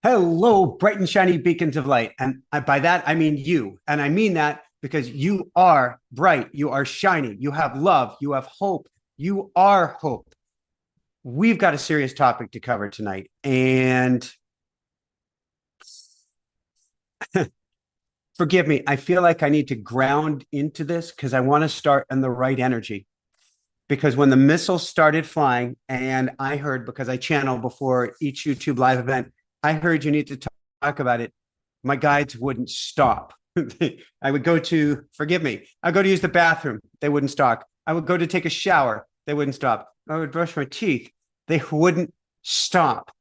Hello, bright and shiny beacons of light. And by that, I mean you. And I mean that because you are bright. You are shiny. You have love. You have hope. You are hope. We've got a serious topic to cover tonight. And forgive me, I feel like I need to ground into this because I want to start in the right energy. Because when the missiles started flying, and I heard, because I channel before each YouTube live event, I heard you need to talk about it. My guides wouldn't stop. I would go to, forgive me, I'd go to use the bathroom. They wouldn't stop. I would go to take a shower. They wouldn't stop. I would brush my teeth. They wouldn't stop.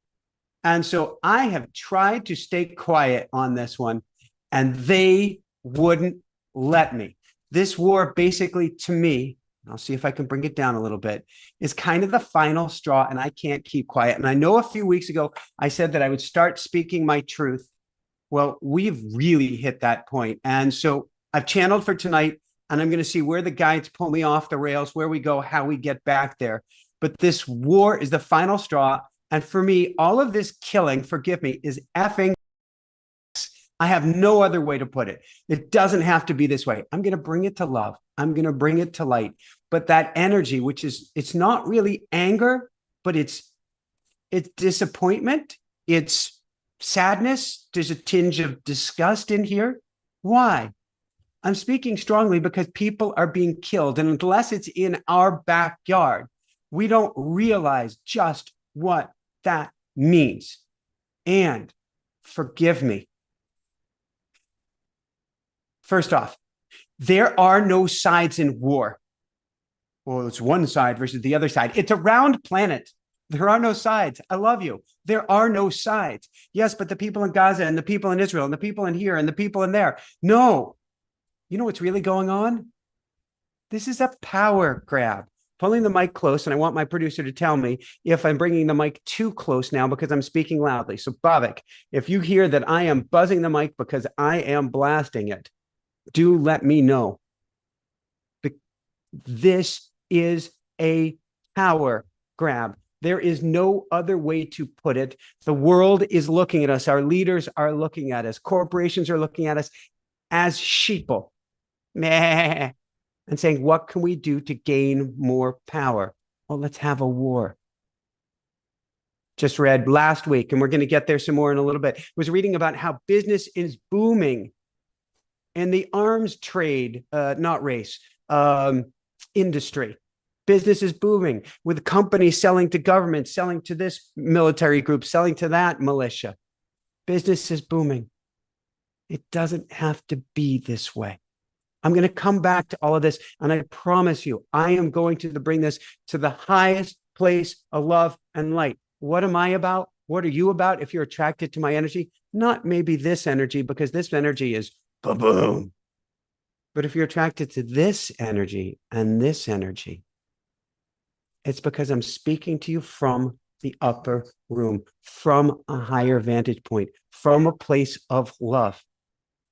And so I have tried to stay quiet on this one, and they wouldn't let me. This war, basically, to me, I'll see if I can bring it down a little bit, is kind of the final straw, and I can't keep quiet. And I know a few weeks ago, I said that I would start speaking my truth. Well, we've really hit that point. And so I've channeled for tonight, and I'm going to see where the guides pull me off the rails, where we go, how we get back there. But this war is the final straw. And for me, all of this killing, forgive me, is effing. I have no other way to put it. It doesn't have to be this way. I'm going to bring it to love. I'm going to bring it to light. But that energy, which is, it's not really anger, but it's disappointment. It's sadness. There's a tinge of disgust in here. Why? I'm speaking strongly because people are being killed. And unless it's in our backyard, we don't realize just what that means. And forgive me. First off, there are no sides in war. Well, it's one side versus the other side. It's a round planet. There are no sides. I love you. There are no sides. Yes, but the people in Gaza and the people in Israel and the people in here and the people in there. No. You know what's really going on? This is a power grab. Pulling the mic close, and I want my producer to tell me if I'm bringing the mic too close now because I'm speaking loudly. So, Bavik, if you hear that I am buzzing the mic because I am blasting it, do let me know. This is a power grab. There is no other way to put it. The world is looking at us. Our leaders are looking at us. Corporations are looking at us as sheeple. Meh. And saying, what can we do to gain more power? Well, let's have a war. Just read last week, and we're going to get there some more in a little bit, was reading about how business is booming in the arms trade, not race, industry. Business is booming with companies selling to government, selling to this military group, selling to that militia. Business is booming. It doesn't have to be this way. I'm going to come back to all of this, and I promise you, I am going to bring this to the highest place of love and light. What am I about? What are you about if you're attracted to my energy? Not maybe this energy, because this energy is boom. But if you're attracted to this energy and this energy, it's because I'm speaking to you from the upper room, from a higher vantage point, from a place of love.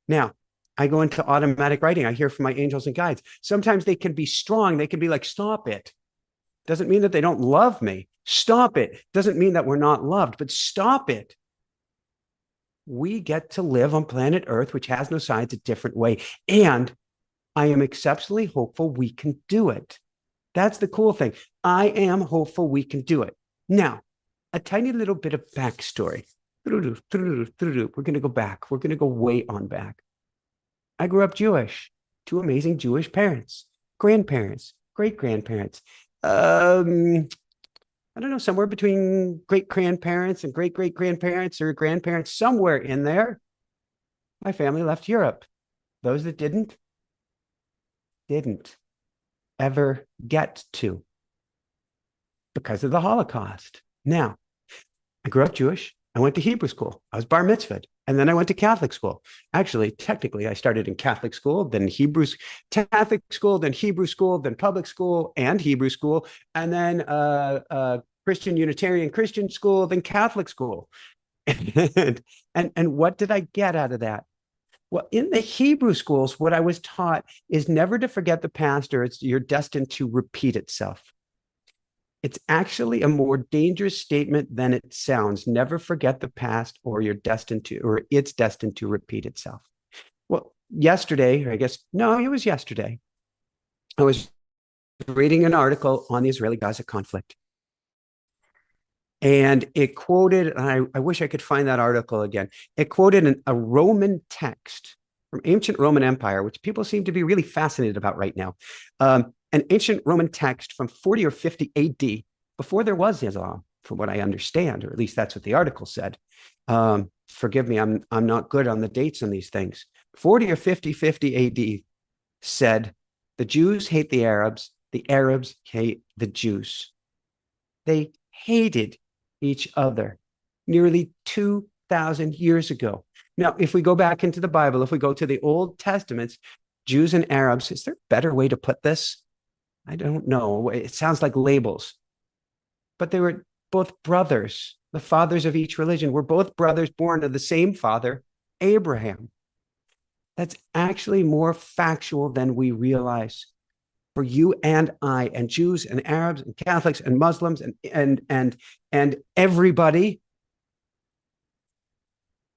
Now, I go into automatic writing. I hear from my angels and guides. Sometimes they can be strong. They can be like, stop it. Doesn't mean that they don't love me. Stop it. Doesn't mean that we're not loved, but stop it. We get to live on planet Earth, which has no sides, a different way. And I am exceptionally hopeful we can do it. That's the cool thing. I am hopeful we can do it. Now, a tiny little bit of backstory. We're going to go back. We're going to go way on back. I grew up Jewish, two amazing Jewish parents, grandparents, great-grandparents. I don't know, somewhere between great-grandparents and great-great-grandparents or grandparents, somewhere in there. My family left Europe. Those that didn't ever get to because of the Holocaust. Now, I grew up Jewish. I went to Hebrew school. I was bar mitzvahed. And then I went to Catholic school. Actually, technically, I started in Catholic school, then Catholic school, then Hebrew school, then public school and Hebrew school, and then Christian Unitarian Christian school, then Catholic school. and what did I get out of that? Well, in the Hebrew schools, what I was taught is never to forget the past, or you're destined to repeat itself. It's actually a more dangerous statement than it sounds. Never forget the past, or it's destined to repeat itself. Well, yesterday, or I guess, no, it was yesterday, I was reading an article on the Israeli-Gaza conflict. And it quoted, and I wish I could find that article again. It quoted a Roman text from ancient Roman Empire, which people seem to be really fascinated about right now. An ancient Roman text from 40 or 50 AD, before there was Islam, from what I understand, or at least that's what the article said. Forgive me, I'm not good on the dates on these things. 40 or 50 AD said, the Jews hate the Arabs hate the Jews. They hated each other nearly 2,000 years ago. Now, if we go back into the Bible, if we go to the Old Testaments, Jews and Arabs, is there a better way to put this? I don't know. It sounds like labels. But they were both brothers. The fathers of each religion were both brothers born of the same father, Abraham. That's actually more factual than we realize. For you and I, and Jews and Arabs and Catholics and Muslims and everybody,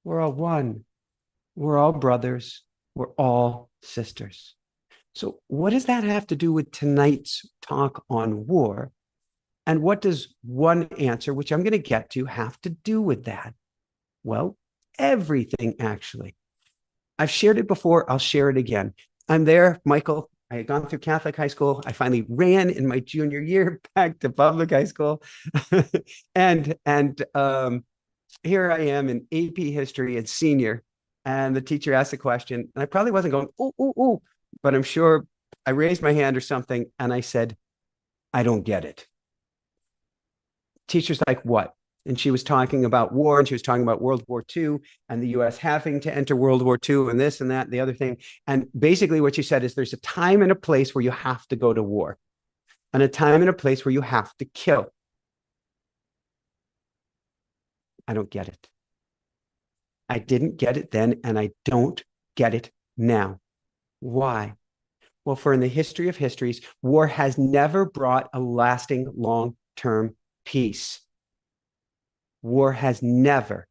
we're all one. We're all brothers. We're all sisters. So what does that have to do with tonight's talk on war? And what does one answer, which I'm going to get to, have to do with that? Well, everything, actually. I've shared it before. I'll share it again. I'm there, Michael. I had gone through Catholic high school. I finally ran in my junior year back to public high school. and here I am in AP history at senior. And the teacher asked a question. And I probably wasn't going, ooh, ooh, ooh. But I'm sure I raised my hand or something. And I said, I don't get it. Teacher's like, what? And she was talking about war, and she was talking about World War II and the US having to enter World War II and this and that and the other thing. And basically what she said is there's a time and a place where you have to go to war, and a time and a place where you have to kill. I don't get it. I didn't get it then, and I don't get it now. Why? Well, for in the history of histories, war has never brought a lasting long-term peace. War has never,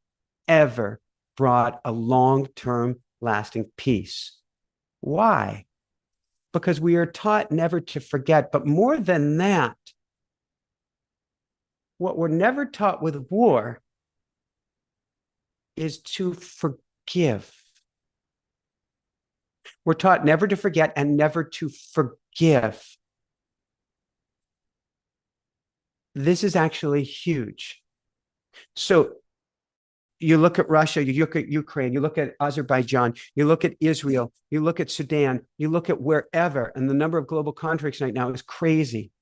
ever brought a long-term lasting peace. Why? Because we are taught never to forget. But more than that, what we're never taught with war is to forgive. We're taught never to forget and never to forgive. This is actually huge. So you look at Russia, you look at Ukraine, you look at Azerbaijan, you look at Israel, you look at Sudan, you look at wherever, and the number of global conflicts right now is crazy.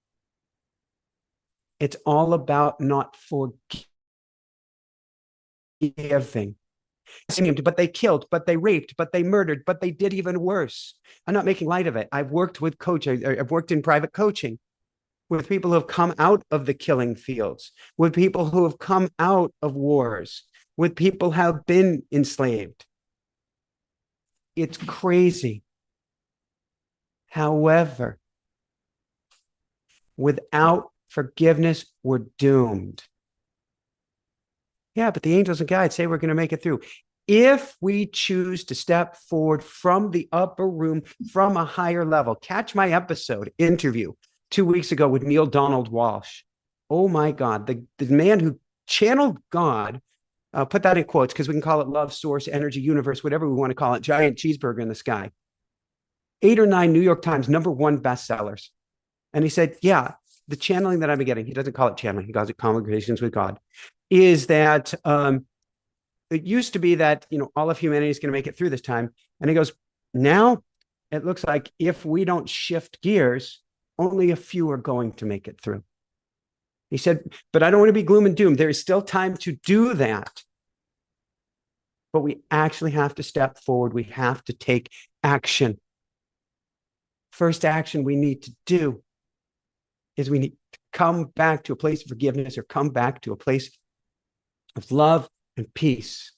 It's all about not forgiving. But they killed, but they raped, but they murdered, but they did even worse. I'm not making light of it. I've worked with I've worked in private coaching with people who have come out of the killing fields, with people who have come out of wars, with people who have been enslaved. It's crazy. However, without forgiveness, we're doomed. Yeah, but the angels and guides say we're going to make it through. If we choose to step forward from the upper room, from a higher level, catch my interview 2 weeks ago with Neil Donald Walsh. Oh my God, the man who channeled God, put that in quotes because we can call it love, source, energy, universe, whatever we want to call it, giant cheeseburger in the sky. 8 or 9 New York Times #1 bestsellers. And he said, yeah, the channeling that I've been getting, he doesn't call it channeling, he calls it conversations with God, is that it used to be that, all of humanity is going to make it through this time. And he goes, now it looks like if we don't shift gears, only a few are going to make it through. He said, but I don't want to be gloom and doom. There is still time to do that. But we actually have to step forward. We have to take action. First action we need to do is we need to come back to a place of forgiveness, or come back to a place of love and peace.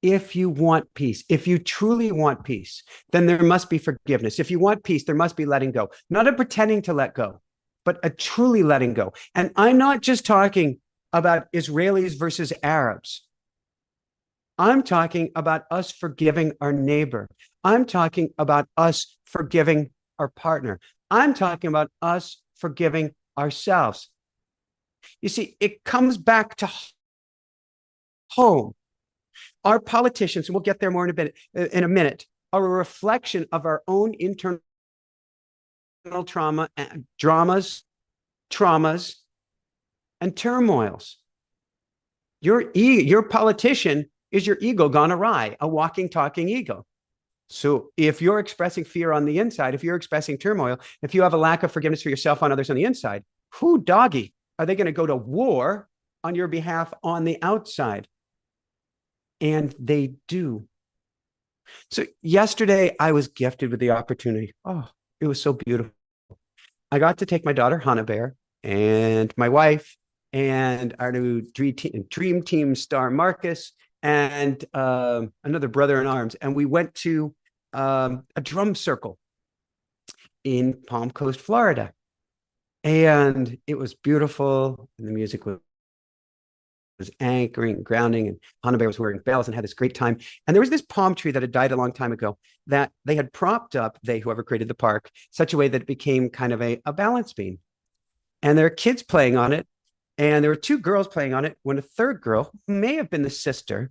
If you want peace, if you truly want peace, then there must be forgiveness. If you want peace, there must be letting go, not a pretending to let go. but a truly letting go. And I'm not just talking about Israelis versus Arabs. I'm talking about us forgiving our neighbor. I'm talking about us forgiving our partner. I'm talking about us forgiving ourselves. You see, it comes back to home. Our politicians, and we'll get there more in a minute, are a reflection of our own internal traumas, and turmoils. Your politician is your ego gone awry, a walking, talking ego. So if you're expressing fear on the inside, if you're expressing turmoil, if you have a lack of forgiveness for yourself on others on the inside, who doggy are they going to go to war on your behalf on the outside? And they do. So yesterday I was gifted with the opportunity. Oh, it was so beautiful. I got to take my daughter Hannah Bear and my wife and our new dream team star Marcus and another brother in arms, and we went to a drum circle in Palm Coast, Florida, and it was beautiful. And the music was anchoring, grounding, and Hannah Bear was wearing bells and had this great time. And there was this palm tree that had died a long time ago that they had propped up, whoever created the park, such a way that it became kind of a balance beam. And there are kids playing on it. And there were two girls playing on it when a third girl, who may have been the sister,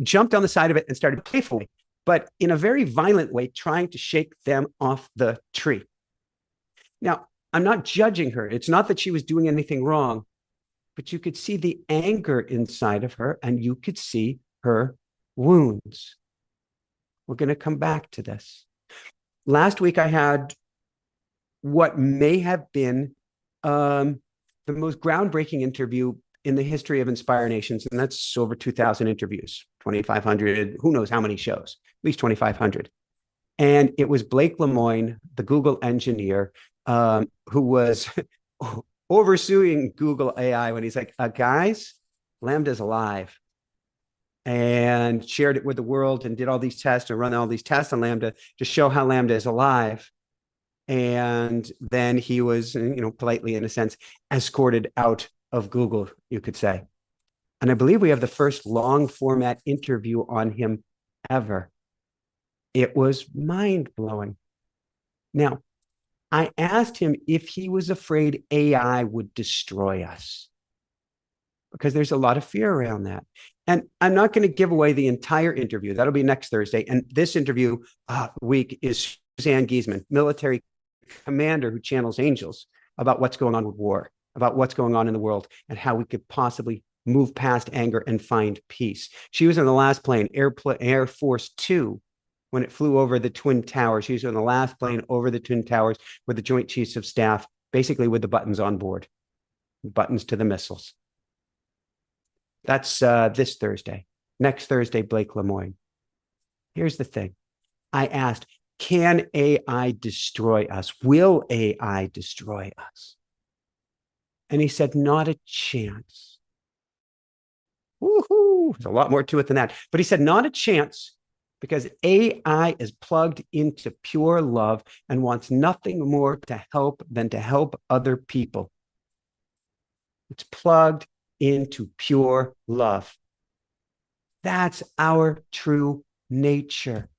jumped on the side of it and started playfully, but in a very violent way, trying to shake them off the tree. Now, I'm not judging her. It's not that she was doing anything wrong, but you could see the anger inside of her and you could see her wounds. We're going to come back to this. Last week, I had what may have been the most groundbreaking interview in the history of Inspire Nations, and that's over 2,000 interviews, 2,500, who knows how many shows, at least 2,500. And it was Blake Lemoine, the Google engineer, who was oversuing Google AI when he's like, guys, Lambda's alive. And shared it with the world and did all these tests and run all these tests on Lambda to show how Lambda is alive. And then he was, politely, in a sense, escorted out of Google, you could say. And I believe we have the first long format interview on him ever. It was mind-blowing. Now, I asked him if he was afraid AI would destroy us, because there's a lot of fear around that. And I'm not going to give away the entire interview. That'll be next Thursday. And this interview week is Suzanne Giesman, military commander who channels angels, about what's going on with war, about what's going on in the world, and how we could possibly move past anger and find peace. She was in the last plane, Air Force Two, when it flew over the Twin Towers. She was in the last plane over the Twin Towers with the Joint Chiefs of Staff, basically with the buttons on board, buttons to the missiles. That's this Thursday. Next Thursday, Blake Lemoine. Here's the thing. I asked, can AI destroy us? Will AI destroy us? And he said, not a chance. Woohoo! There's a lot more to it than that. But he said, not a chance, because AI is plugged into pure love and wants nothing more to help than to help other people. It's plugged into pure love. That's our true nature.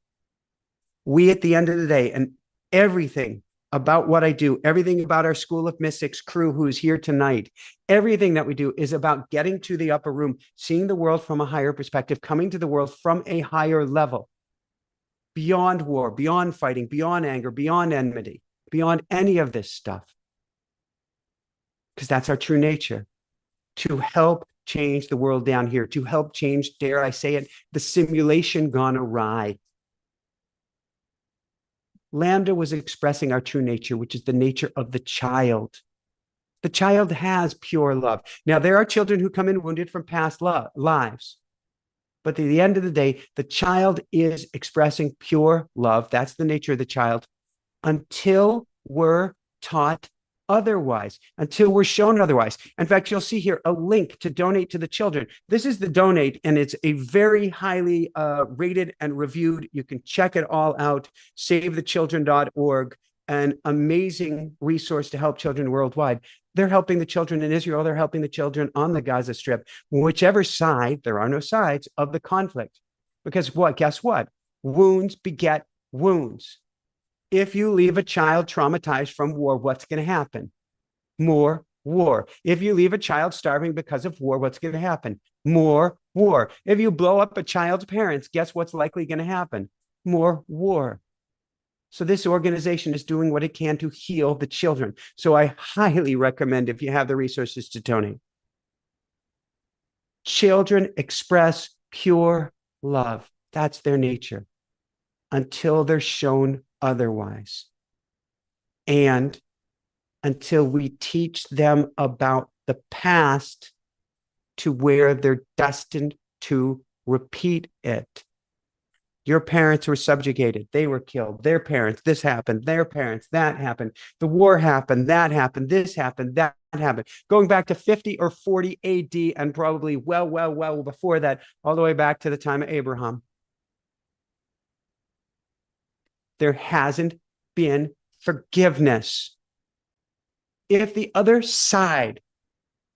We, at the end of the day, and everything about what I do, everything about our School of Mystics crew who's here tonight, everything that we do is about getting to the upper room, seeing the world from a higher perspective, coming to the world from a higher level, beyond war, beyond fighting, beyond anger, beyond enmity, beyond any of this stuff. Because that's our true nature. To help change the world down here, to help change, dare I say it, the simulation gone awry. Lambda was expressing our true nature, which is the nature of the child. The child has pure love. Now, there are children who come in wounded from past lives. But at the end of the day, the child is expressing pure love. That's the nature of the child, until we're taught otherwise, until we're shown otherwise. In fact, you'll see here a link to donate to the children. This is the donate, and it's a very highly rated and reviewed. You can check it all out. SaveTheChildren.org, an amazing resource to help children worldwide. They're helping the children in Israel. They're helping the children on the Gaza Strip, whichever side, there are no sides of the conflict. Because what? Guess what? Wounds beget wounds. If you leave a child traumatized from war, what's going to happen? More war. If you leave a child starving because of war, what's going to happen? More war. If you blow up a child's parents, guess what's likely going to happen? More war. So this organization is doing what it can to heal the children. So I highly recommend, if you have the resources, to donate. Children express pure love. That's their nature until they're shown otherwise. And until we teach them about the past to where they're destined to repeat it. Your parents were subjugated. They were killed. Their parents, this happened. Their parents, that happened. The war happened. That happened. This happened. That happened. Going back to 50 or 40 AD and probably well before that, all the way back to the time of Abraham. There hasn't been forgiveness. If the other side,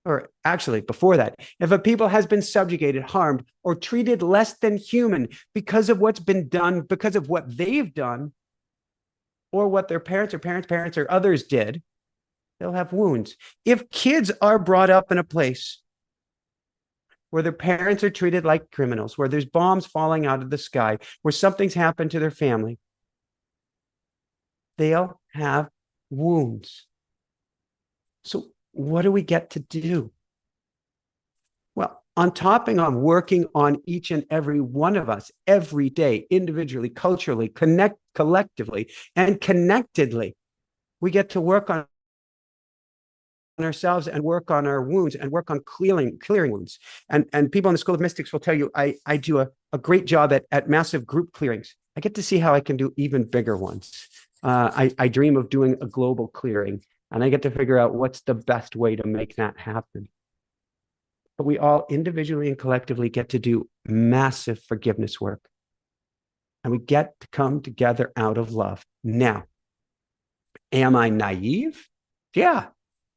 or actually before that, if a people has been subjugated, harmed, or treated less than human because of what's been done, because of what they've done, or what their parents or parents or others did, they'll have wounds. If kids are brought up in a place where their parents are treated like criminals, where there's bombs falling out of the sky, where something's happened to their family, they'll have wounds. So what do we get to do? Well, on topping on working on each and every one of us every day, individually, culturally, collectively, and connectedly, we get to work on ourselves and work on our wounds and work on clearing wounds. And people in the School of Mystics will tell you, I do a great job at massive group clearings. I get to see how I can do even bigger ones. I dream of doing a global clearing, and I get to figure out what's the best way to make that happen. But we all individually and collectively get to do massive forgiveness work. And we get to come together out of love. Now, am I naive? Yeah.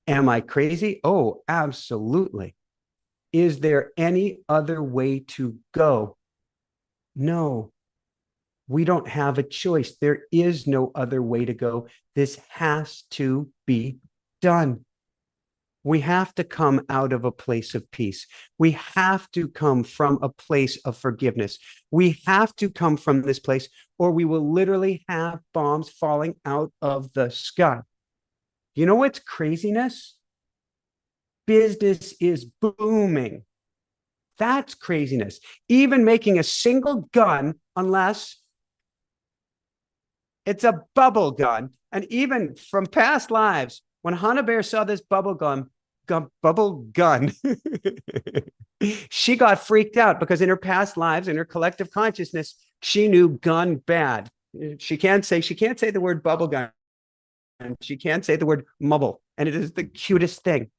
Am I crazy? Oh, absolutely. Is there any other way to go? No. We don't have a choice. There is no other way to go. This has to be done. We have to come out of a place of peace. We have to come from a place of forgiveness. We have to come from this place, or we will literally have bombs falling out of the sky. You know what's craziness? Business is booming. That's craziness. Even making a single gun, unless it's a bubble gun. And even from past lives, when Hannah Bear saw this bubble gun, she got freaked out because in her past lives, in her collective consciousness, she knew gun bad. She can't say the word bubble gun. And she can't say the word mubble. And it is the cutest thing.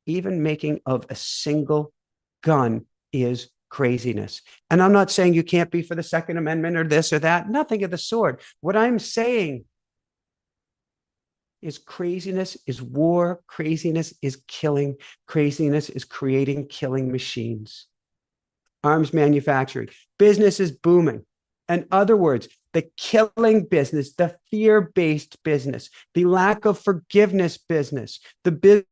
Even making of a single gun is craziness. And I'm not saying you can't be for the Second Amendment or this or that. Nothing of the sort. What I'm saying is craziness is war. Craziness is killing. Craziness is creating killing machines. Arms manufacturing. Business is booming. In other words, the killing business, the fear-based business, the lack of forgiveness business, the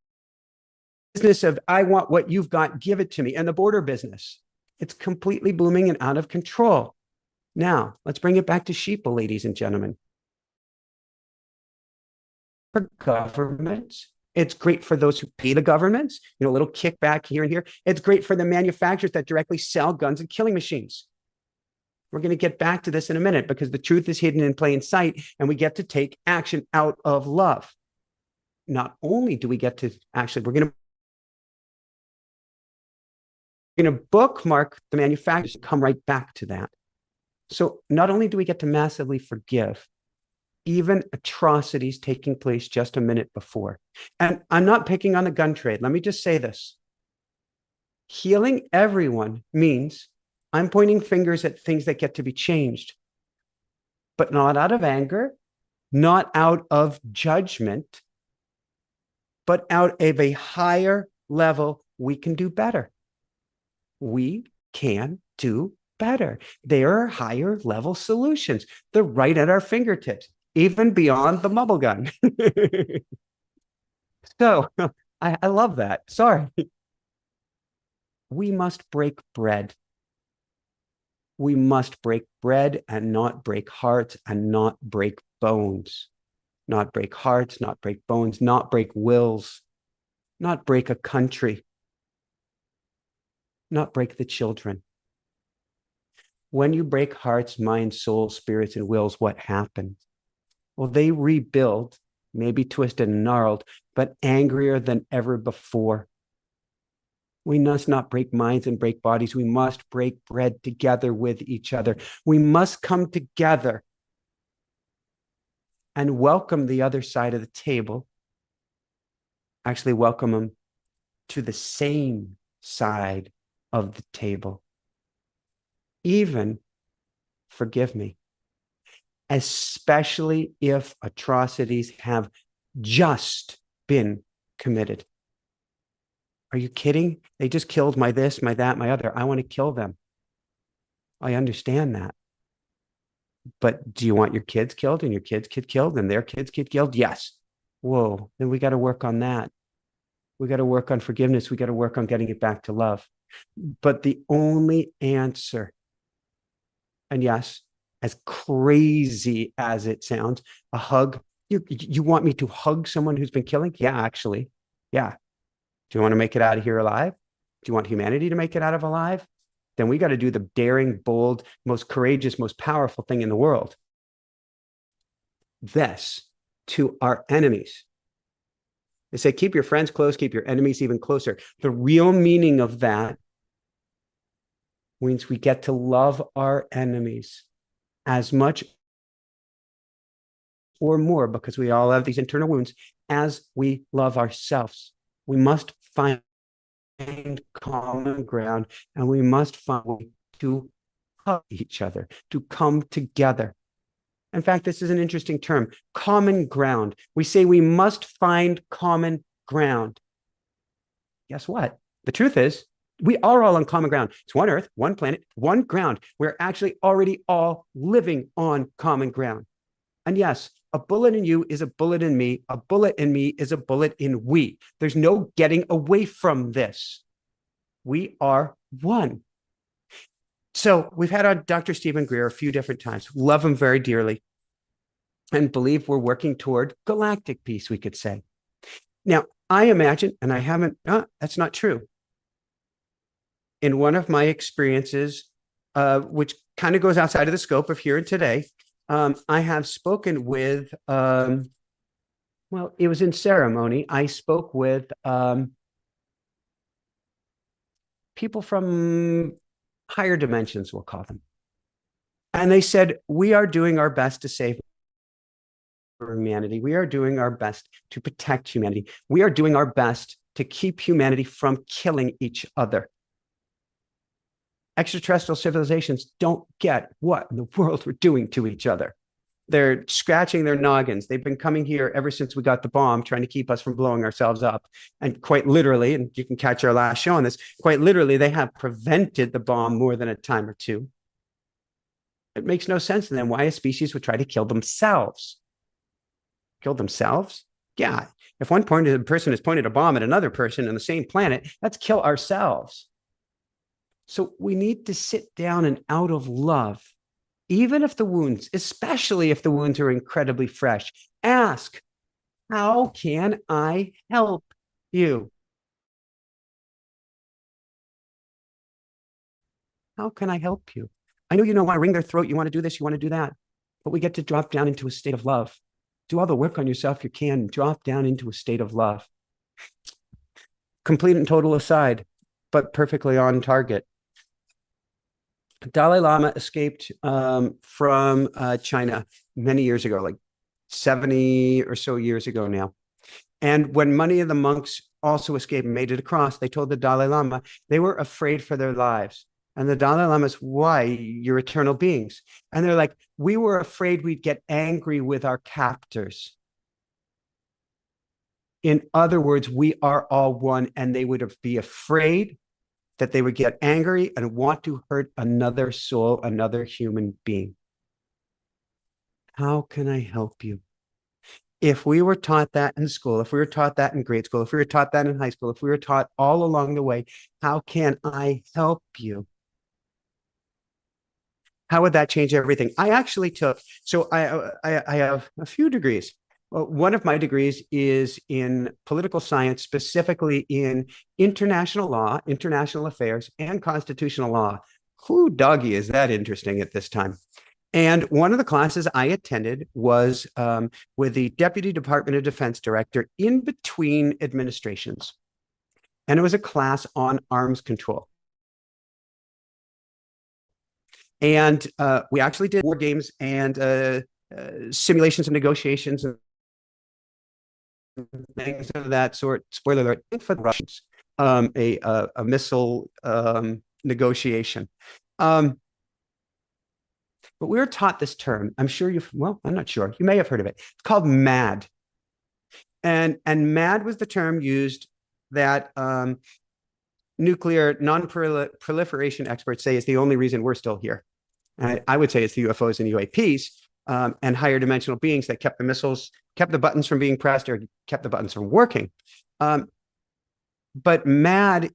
business of I want what you've got, give it to me, and the border business. It's completely booming and out of control. Now, let's bring it back to sheeple, ladies and gentlemen. For governments, it's great for those who pay the governments, a little kickback here and here. It's great for the manufacturers that directly sell guns and killing machines. We're going to get back to this in a minute because the truth is hidden in plain sight, and we get to take action out of love. Not only do we get to actually, we're going to bookmark the manufacturers and come right back to that. So not only do we get to massively forgive, even atrocities taking place just a minute before. And I'm not picking on the gun trade. Let me just say this. Healing everyone means I'm pointing fingers at things that get to be changed, but not out of anger, not out of judgment, but out of a higher level. We can do better. We can do better. There are higher level solutions. They're right at our fingertips, even beyond the bubble gun. So I love that. Sorry. We must break bread. We must break bread and not break hearts and not break bones. Not break hearts, not break bones, not break wills, not break a country, not break the children. When you break hearts, minds, souls, spirits, and wills, what happens? Well, they rebuild, maybe twisted and gnarled, but angrier than ever before. We must not break minds and break bodies. We must break bread together with each other. We must come together and welcome the other side of the table. Actually, welcome them to the same side of the table. Even, forgive me, especially if atrocities have just been committed. Are you kidding? They just killed my this, my that, my other. I want to kill them. I understand that. But do you want your kids killed and your kids get killed and their kids get killed? Yes. Whoa, then we got to work on that. We got to work on forgiveness. We got to work on getting it back to love. But the only answer, and yes, as crazy as it sounds, a hug. You want me to hug someone who's been killing? Yeah, actually. Yeah. Do you want to make it out of here alive? Do you want humanity to make it out of alive? Then we got to do the daring, bold, most courageous, most powerful thing in the world. This to our enemies. They say, keep your friends close, keep your enemies even closer. The real meaning of that means we get to love our enemies as much or more, because we all have these internal wounds, as we love ourselves. We must find common ground, and we must find a way to hug each other, to come together. In fact, this is an interesting term, common ground. We say we must find common ground. Guess what? The truth is, we are all on common ground. It's one earth, one planet, one ground. We're actually already all living on common ground. And yes, a bullet in you is a bullet in me. A bullet in me is a bullet in we. There's no getting away from this. We are one. So we've had on Dr. Stephen Greer a few different times. Love him very dearly and believe we're working toward galactic peace, we could say. Now, I imagine, and I haven't, that's not true. In one of my experiences, which kind of goes outside of the scope of here and today, I have spoken with, well, it was in ceremony. I spoke with people from higher dimensions, we'll call them. And they said, we are doing our best to save humanity. We are doing our best to protect humanity. We are doing our best to keep humanity from killing each other. Extraterrestrial civilizations don't get what in the world we're doing to each other. They're scratching their noggins. They've been coming here ever since we got the bomb, trying to keep us from blowing ourselves up. And quite literally, and you can catch our last show on this, quite literally, they have prevented the bomb more than a time or two. It makes no sense to them why a species would try to kill themselves. Kill themselves? Yeah. If one person has pointed a bomb at another person on the same planet, let's kill ourselves. So we need to sit down and out of love, even if the wounds, especially if the wounds are incredibly fresh, ask, how can I help you? How can I help you? I know you don't want to wring their throat. You want to do this, you want to do that. But we get to drop down into a state of love. Do all the work on yourself you can. Drop down into a state of love. Complete and total aside, but perfectly on target. Dalai Lama escaped from China many years ago, like 70 or so years ago now. And when many of the monks also escaped and made it across, they told the Dalai Lama they were afraid for their lives. And the Dalai Lama said, why? You're eternal beings. And they're like, we were afraid we'd get angry with our captors. In other words, we are all one, and they would be afraid that they would get angry and want to hurt another soul, another human being. How can I help you? If we were taught that in school, if we were taught that in grade school, if we were taught that in high school, if we were taught all along the way, how can I help you? How would that change everything? I actually took, so I have a few degrees. Well, one of my degrees is in political science, specifically in international law, international affairs, and constitutional law. Who doggy is that interesting at this time? And one of the classes I attended was with the Deputy Department of Defense Director in between administrations. And it was a class on arms control. And we actually did war games and simulations of negotiations and things of that sort. Spoiler alert, for the Russians, a missile negotiation. But we were taught this term. I'm sure I'm not sure. You may have heard of it. It's called MAD. And MAD was the term used that nuclear non-proliferation experts say is the only reason we're still here. I would say it's the UFOs and UAPs and higher dimensional beings that kept the missiles, kept the buttons from being pressed, or kept the buttons from working. But MAD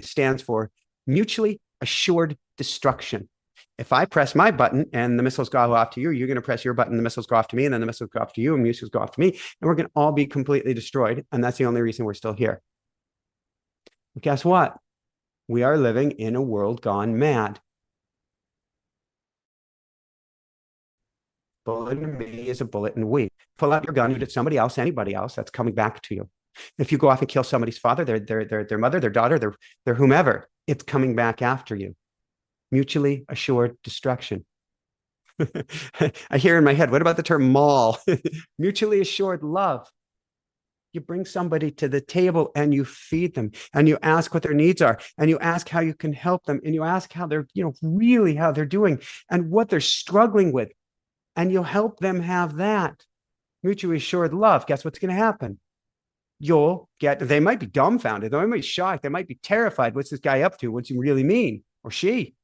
stands for mutually assured destruction. If I press my button and the missiles go off to you, you're going to press your button, the missiles go off to me, and then the missiles go off to you, and the missiles go off to me, and we're going to all be completely destroyed. And that's the only reason we're still here. But guess what? We are living in a world gone mad. Bullet in me is a bullet in we. Pull out your gun, shoot at somebody else, anybody else, that's coming back to you. If you go off and kill somebody's father, their mother, their daughter, their whomever, it's coming back after you. Mutually assured destruction. I hear in my head, what about the term mall? Mutually assured love. You bring somebody to the table and you feed them and you ask what their needs are and you ask how you can help them and you ask how they're, really how they're doing and what they're struggling with. And you'll help them have that mutually assured love. Guess what's going to happen? They might be dumbfounded. They might be shocked. They might be terrified. What's this guy up to? What's he really mean? Or she?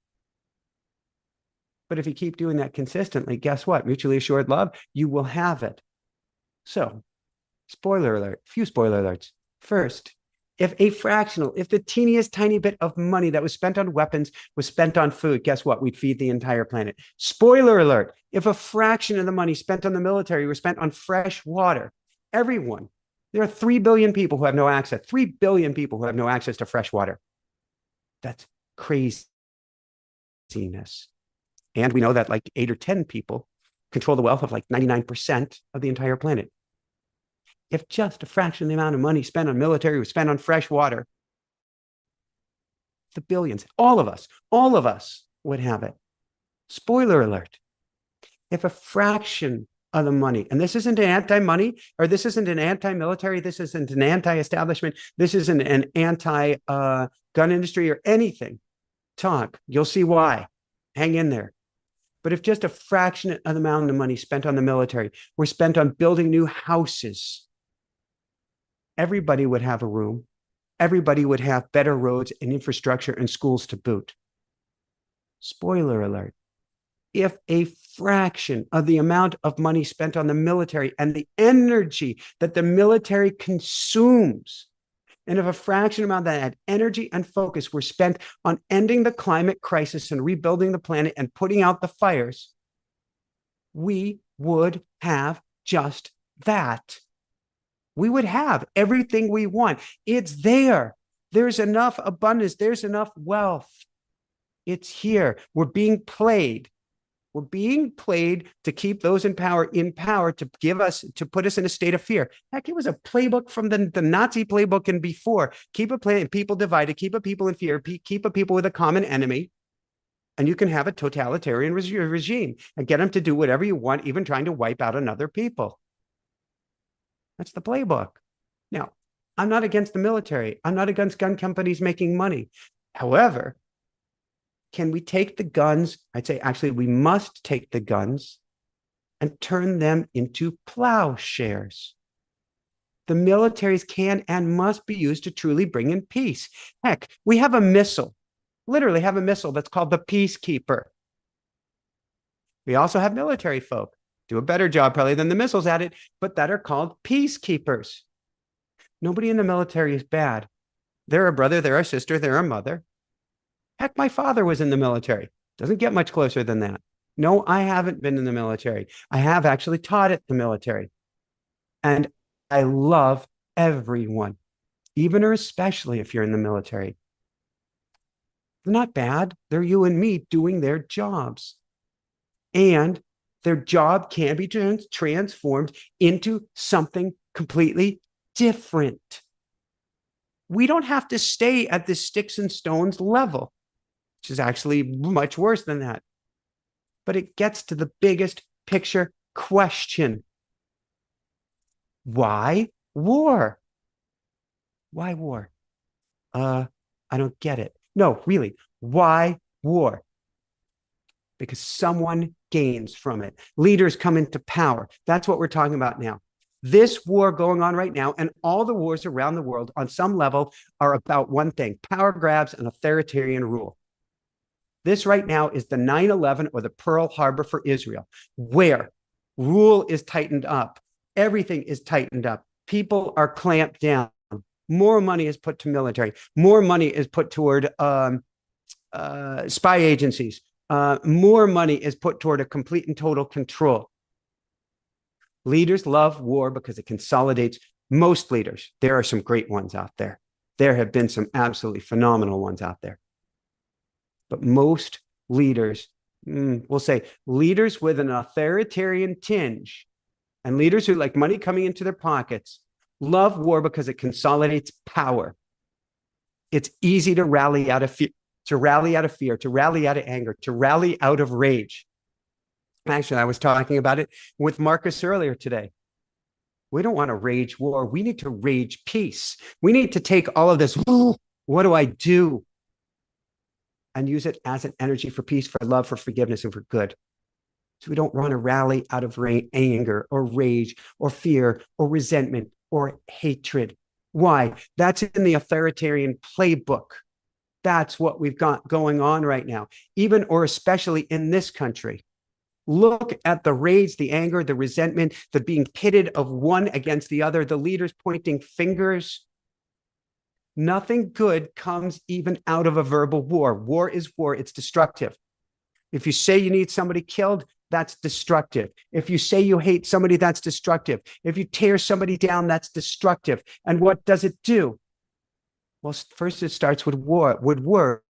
But if you keep doing that consistently, guess what? Mutually assured love, you will have it. So, spoiler alert, few spoiler alerts. First, if the teeniest tiny bit of money that was spent on weapons was spent on food, guess what? We'd feed the entire planet. Spoiler alert, if a fraction of the money spent on the military was spent on fresh water, everyone, there are 3 billion people who have no access, 3 billion people who have no access to fresh water. That's craziness. And we know that like 8 or 10 people control the wealth of like 99% of the entire planet. If just a fraction of the amount of money spent on military was spent on fresh water, the billions, all of us would have it. Spoiler alert. If a fraction of the money, and this isn't an anti-money, or this isn't an anti-military, this isn't an anti-establishment, this isn't an anti-gun industry or anything talk, you'll see why. Hang in there. But if just a fraction of the amount of money spent on the military were spent on building new houses, everybody would have a room. Everybody would have better roads and infrastructure and schools to boot. Spoiler alert. If a fraction of the amount of money spent on the military and the energy that the military consumes, and if a fraction amount of that energy and focus were spent on ending the climate crisis and rebuilding the planet and putting out the fires, we would have just that. We would have everything we want. It's there. There's enough abundance. There's enough wealth. It's here. We're being played. We're being played to keep those in power, to put us in a state of fear. Heck, it was a playbook from the Nazi playbook and before. Keep a people divided, keep a people in fear, keep a people with a common enemy. And you can have a totalitarian regime and get them to do whatever you want, even trying to wipe out another people. That's the playbook. Now, I'm not against the military. I'm not against gun companies making money. However, can we take the guns? I'd say actually we must take the guns and turn them into plowshares. The militaries can and must be used to truly bring in peace. Heck, we have a missile, literally have a missile that's called the Peacekeeper. We also have military folk, do a better job probably than the missiles at it, but that are called peacekeepers. Nobody in the military is bad. They're a brother, they're a sister, they're a mother. Heck, my father was in the military. Doesn't get much closer than that. No, I haven't been in the military. I have actually taught at the military. And I love everyone, even or especially if you're in the military. They're not bad. They're you and me doing their jobs. And their job can be transformed into something completely different. We don't have to stay at the sticks and stones level, which is actually much worse than that. But it gets to the biggest picture question. Why war? Why war? I don't get it. No, really, why war? Because someone gains from it. Leaders come into power. That's what we're talking about now. This war going on right now, and all the wars around the world on some level, are about one thing: power grabs and authoritarian rule. This right now is the 9/11 or the Pearl Harbor for Israel, where rule is tightened up. Everything is tightened up. People are clamped down. More money is put to military. More money is put toward spy agencies. More money is put toward a complete and total control. Leaders love war because it consolidates. Most leaders, there are some great ones out there. There have been some absolutely phenomenal ones out there. But most leaders, we'll say leaders with an authoritarian tinge and leaders who like money coming into their pockets, love war because it consolidates power. It's easy to rally out of fear, to rally out of anger, to rally out of rage. Actually, I was talking about it with Marcus earlier today. We don't want to rage war. We need to rage peace. We need to take all of this, what do I do? And use it as an energy for peace, for love, for forgiveness, and for good. So we don't want to rally out of anger or rage or fear or resentment or hatred. Why? That's in the authoritarian playbook. That's what we've got going on right now, even or especially in this country. Look at the rage, the anger, the resentment, the being pitted of one against the other, the leaders pointing fingers. Nothing good comes even out of a verbal war. War is war. It's destructive. If you say you need somebody killed, that's destructive. If you say you hate somebody, that's destructive. If you tear somebody down, that's destructive. And what does it do? Well, first it starts with war, with words,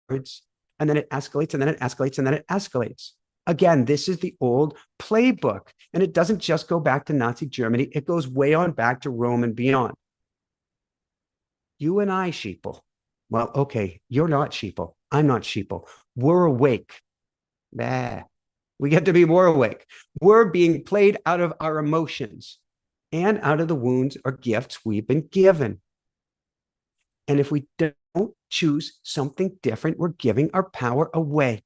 and then it escalates, and then it escalates, and then it escalates. Again, this is the old playbook, and it doesn't just go back to Nazi Germany. It goes way on back to Rome and beyond. You and I, sheeple. Well, okay, you're not sheeple. I'm not sheeple. We're awake. We get to be more awake. We're being played out of our emotions and out of the wounds or gifts we've been given. And if we don't choose something different, we're giving our power away.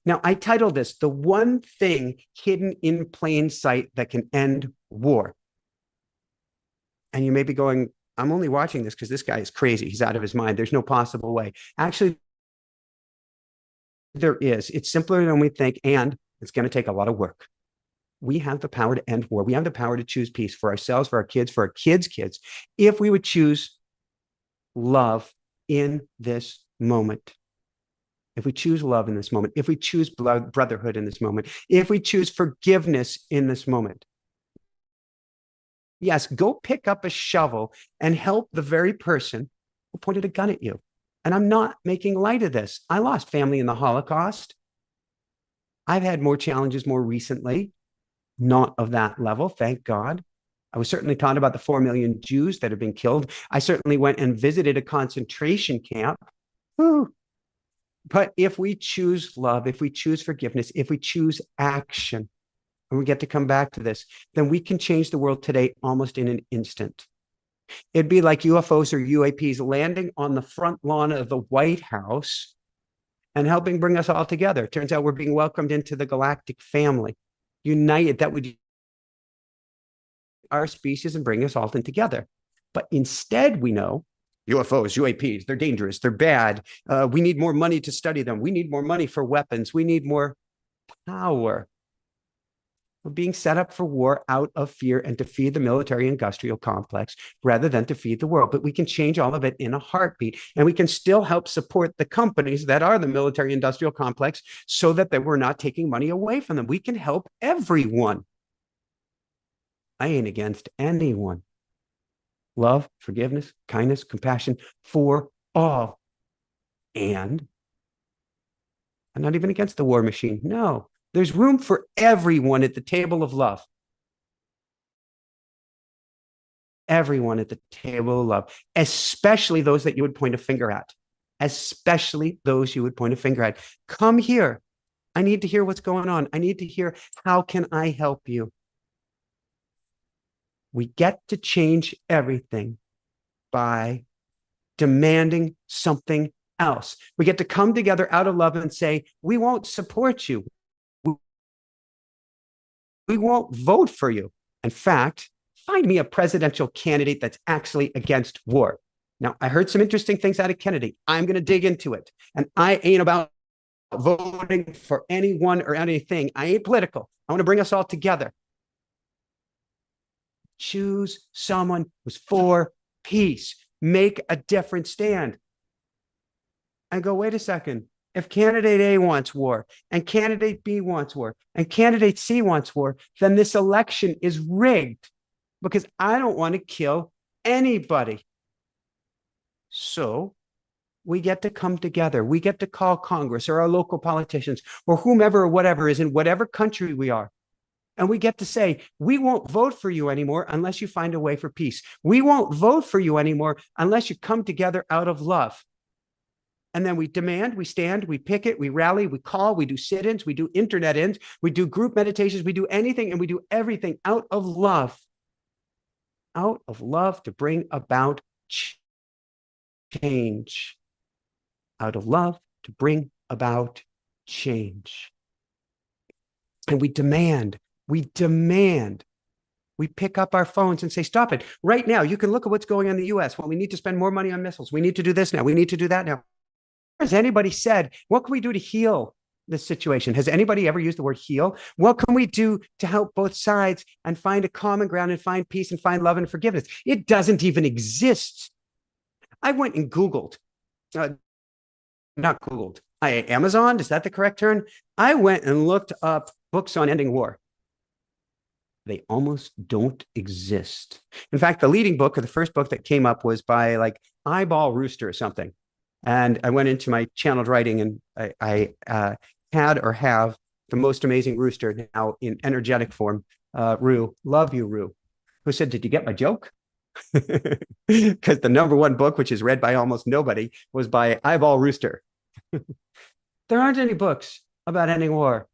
Now, I titled this, The One Thing Hidden in Plain Sight That Can End War. And you may be going, I'm only watching this because this guy is crazy. He's out of his mind. There's no possible way. Actually, there is. It's simpler than we think, and it's going to take a lot of work. We have the power to end war. We have the power to choose peace for ourselves, for our kids' kids, if we would choose love in this moment. If we choose love in this moment, if we choose brotherhood in this moment, if we choose forgiveness in this moment. Yes, go pick up a shovel and help the very person who pointed a gun at you. And I'm not making light of this. I lost family in the Holocaust. I've had more challenges more recently, not of that level, thank God. I was certainly taught about the 4 million Jews that have been killed. I certainly went and visited a concentration camp. Whew. But if we choose love, if we choose forgiveness, if we choose action, and we get to come back to this, then we can change the world today almost in an instant. It'd be like UFOs or UAPs landing on the front lawn of the White House and helping bring us all together. Turns out we're being welcomed into the galactic family, united. That would our species and bring us all in together. But instead, we know UFOs, UAPs, they're dangerous, they're bad. We need more money to study them. We need more money for weapons. We need more power. We're being set up for war out of fear and to feed the military industrial complex rather than to feed the world. But we can change all of it in a heartbeat. And we can still help support the companies that are the military industrial complex so that we're not taking money away from them. We can help everyone. I ain't against anyone. Love, forgiveness, kindness, compassion for all. And I'm not even against the war machine. No, there's room for everyone at the table of love. Everyone at the table of love, especially those that you would point a finger at. Especially those you would point a finger at. Come here. I need to hear what's going on. I need to hear, how can I help you? We get to change everything by demanding something else. We get to come together out of love and say, we won't support you. We won't vote for you. In fact, find me a presidential candidate that's actually against war. Now, I heard some interesting things out of Kennedy. I'm going to dig into it. And I ain't about voting for anyone or anything. I ain't political. I want to bring us all together. Choose someone who's for peace. Make a different stand. And go, wait a second. If candidate A wants war, and candidate B wants war, and candidate C wants war, then this election is rigged because I don't want to kill anybody. So we get to come together. We get to call Congress or our local politicians or whomever or whatever is in whatever country we are. And we get to say, we won't vote for you anymore unless you find a way for peace. We won't vote for you anymore unless you come together out of love. And then we demand, we stand, we picket, we rally, we call, we do sit-ins, we do internet-ins, we do group meditations, we do anything, and we do everything out of love. Out of love to bring about change. Out of love to bring about change. And we demand, we pick up our phones and say, stop it. Right now, you can look at what's going on in the US. Well, we need to spend more money on missiles. We need to do this now. We need to do that now. Has anybody said, what can we do to heal this situation? Has anybody ever used the word heal? What can we do to help both sides and find a common ground and find peace and find love and forgiveness? It doesn't even exist. I went and Googled, not Googled, Amazon, is that the correct term? I went and looked up books on ending war. They almost don't exist. In fact, the leading book or the first book that came up was by like Eyeball Rooster or something. And I went into my channeled writing and I had or have the most amazing rooster now in energetic form, Rue. Love you, Rue. Who said, did you get my joke? Because the number one book, which is read by almost nobody, was by Eyeball Rooster. There aren't any books about ending war.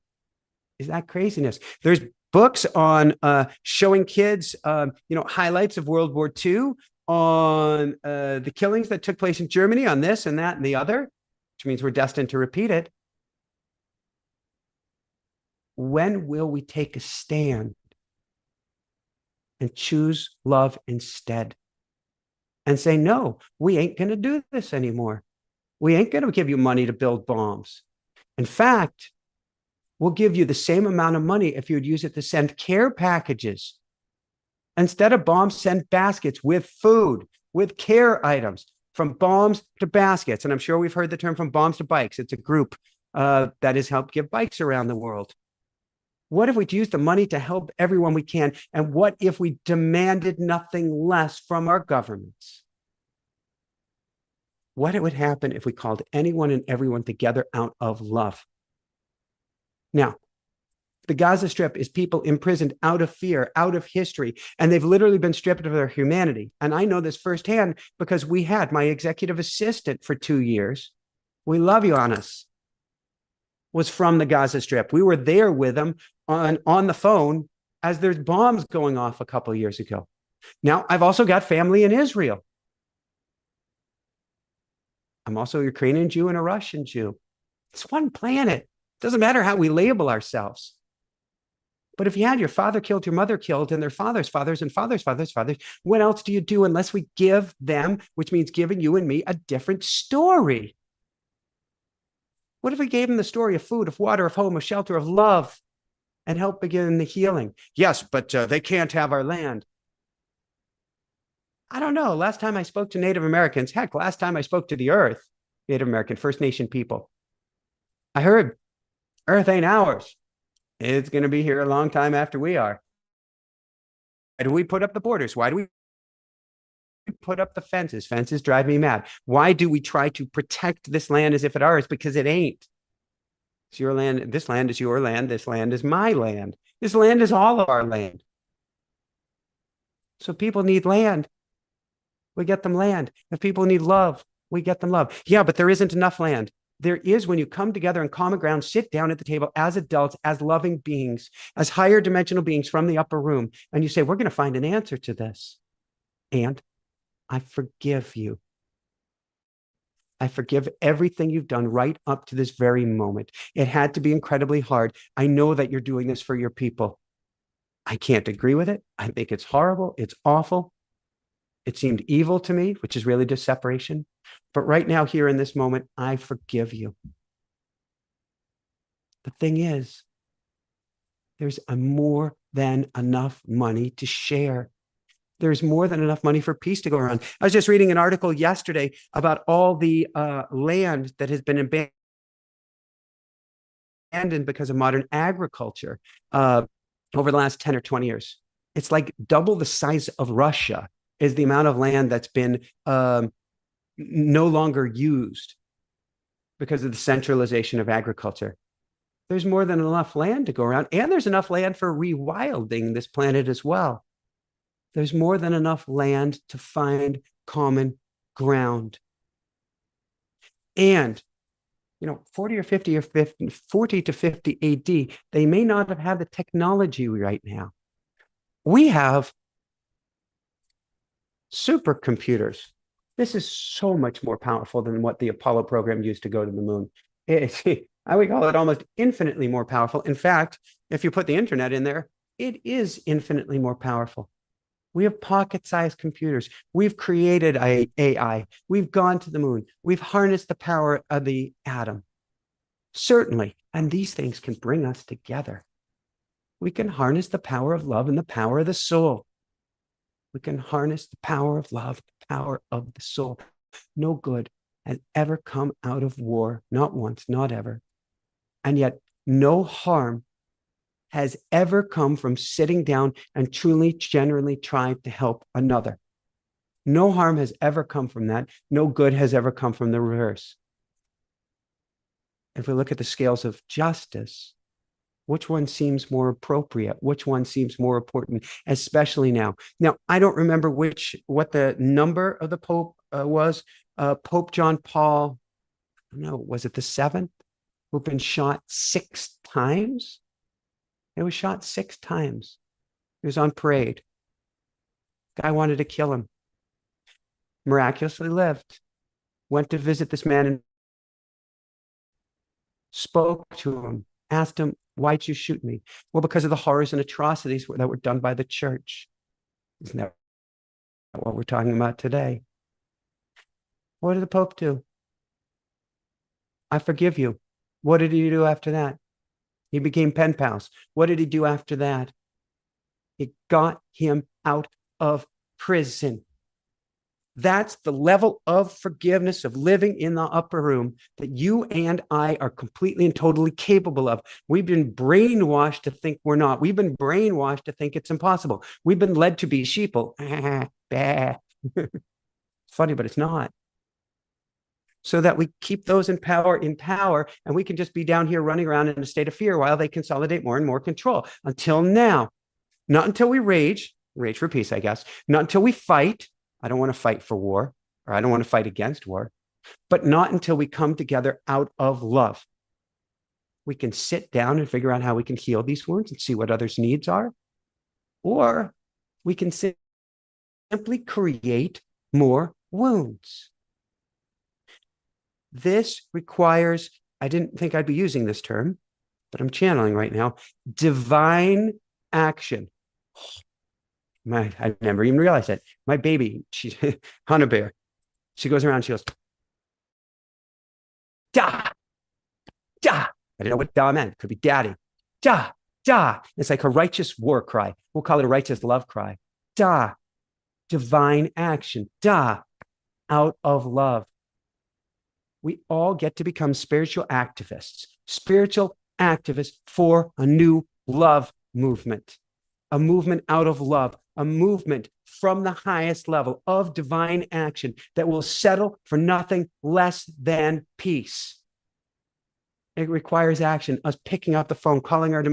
Is that craziness? There's books on showing kids, highlights of World War II, on the killings that took place in Germany, on this and that and the other, which means we're destined to repeat it. When will we take a stand and choose love instead and say, no, we ain't going to do this anymore. We ain't going to give you money to build bombs. In fact, we'll give you the same amount of money if you'd use it to send care packages. Instead of bombs, send baskets with food, with care items, from bombs to baskets. And I'm sure we've heard the term from bombs to bikes. It's a group that has helped give bikes around the world. What if we use the money to help everyone we can? And what if we demanded nothing less from our governments? What would happen if we called anyone and everyone together out of love? Now, the Gaza Strip is people imprisoned out of fear, out of history, and they've literally been stripped of their humanity. And I know this firsthand because we had my executive assistant for 2 years We love you on us was from the Gaza Strip. We were there with them on the phone as there's bombs going off a couple of years ago. Now, I've also got family in Israel. I'm also a Ukrainian Jew and a Russian Jew. It's one planet. Doesn't matter how we label ourselves. But if you had your father killed, your mother killed, and their fathers, fathers, and fathers, fathers, fathers, what else do you do unless we give them, which means giving you and me, a different story? What if we gave them the story of food, of water, of home, of shelter, of love, and help begin the healing? Yes, but they can't have our land. I don't know. Last time I spoke to Native Americans, heck, last time I spoke to the Earth, Native American, First Nation people, I heard Earth ain't ours. It's going to be here a long time after we are. Why do we put up the borders? Why do we put up the fences? Fences drive me mad. Why do we try to protect this land as if it ours? Because it ain't. It's your land. This land is your land. This land is my land. This land is all of our land. So people need land. We get them land. If people need love, we get them love. Yeah, but there isn't enough land. There is when you come together in common ground, sit down at the table as adults, as loving beings, as higher dimensional beings from the upper room, and you say, we're going to find an answer to this. And I forgive you. I forgive everything you've done right up to this very moment. It had to be incredibly hard. I know that you're doing this for your people. I can't agree with it. I think it's horrible. It's awful. It seemed evil to me, which is really just separation. But right now, here in this moment, I forgive you. The thing is, there's more than enough money to share. There's more than enough money for peace to go around. I was just reading an article yesterday about all the land that has been abandoned because of modern agriculture over the last 10 or 20 years. It's like double the size of Russia is the amount of land that's been no longer used because of the centralization of agriculture. There's more than enough land to go around, and there's enough land for rewilding this planet as well. There's more than enough land to find common ground. And, 40 or 50 or 50, 40 to 50 AD, they may not have had the technology right now. We have supercomputers. This is so much more powerful than what the Apollo program used to go to the moon. I would call it almost infinitely more powerful. In fact, if you put the internet in there, it is infinitely more powerful. We have pocket-sized computers. We've created AI. We've gone to the moon. We've harnessed the power of the atom. Certainly, and these things can bring us together. We can harness the power of love and the power of the soul. We can harness the power of love, the power of the soul. No good has ever come out of war, not once, not ever. And yet, no harm has ever come from sitting down and truly, genuinely trying to help another. No harm has ever come from that. No good has ever come from the reverse. If we look at the scales of justice, which one seems more appropriate? Which one seems more important, especially now? Now, I don't remember what the number of the Pope was. Pope John Paul, I don't know, was it the 7th, who'd been shot 6 times? He was shot 6 times. He was on parade. Guy wanted to kill him. Miraculously lived. Went to visit this man and spoke to him, asked him, why'd you shoot me? Well, because of the horrors and atrocities that were done by the church. Isn't that what we're talking about today? What did the Pope do? I forgive you. What did he do after that? He became pen pals. What did he do after that? He got him out of prison. That's the level of forgiveness, of living in the upper room that you and I are completely and totally capable of. We've been brainwashed to think we're not. We've been brainwashed to think it's impossible. We've been led to be sheeple. It's funny, but it's not. So that we keep those in power, and we can just be down here running around in a state of fear while they consolidate more and more control. Until now, not until we rage for peace, I guess, not until we fight. I don't want to fight for war, or I don't want to fight against war. but not until we come together out of love. We can sit down and figure out how we can heal these wounds and see what others' needs are, or we can simply create more wounds. This requires, I didn't think I'd be using this term, but I'm channeling right now, divine action. I never even realized that. My baby, she's Hannah Bear. She goes around, she goes, da, da. I didn't know what da meant. It could be daddy. Da, da. It's like a righteous war cry. We'll call it a righteous love cry. Da, divine action. Da, out of love. We all get to become spiritual activists for a new love movement, a movement out of love, a movement from the highest level of divine action that will settle for nothing less than peace. It requires action, us picking up the phone, calling our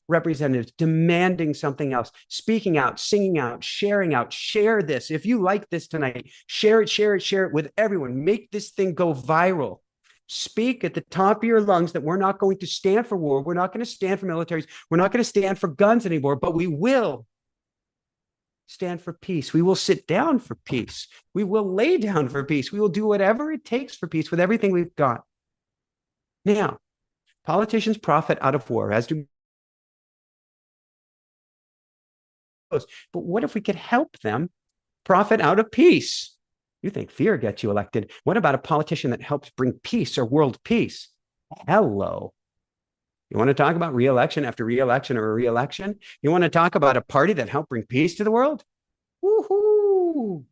representatives, demanding something else, speaking out, singing out, sharing out. Share this. If you like this tonight, share it with everyone. Make this thing go viral. Speak at the top of your lungs that we're not going to stand for war. We're not going to stand for militaries. We're not going to stand for guns anymore, but we will stand for peace. We will sit down for peace. We will lay down for peace. We will do whatever it takes for peace with everything we've got. Now, politicians profit out of war, as do. But what if we could help them profit out of peace? You think fear gets you elected. What about a politician that helps bring peace or world peace? Hello. You want to talk about re-election after re-election or re-election? You want to talk about a party that helped bring peace to the world? Woohoo!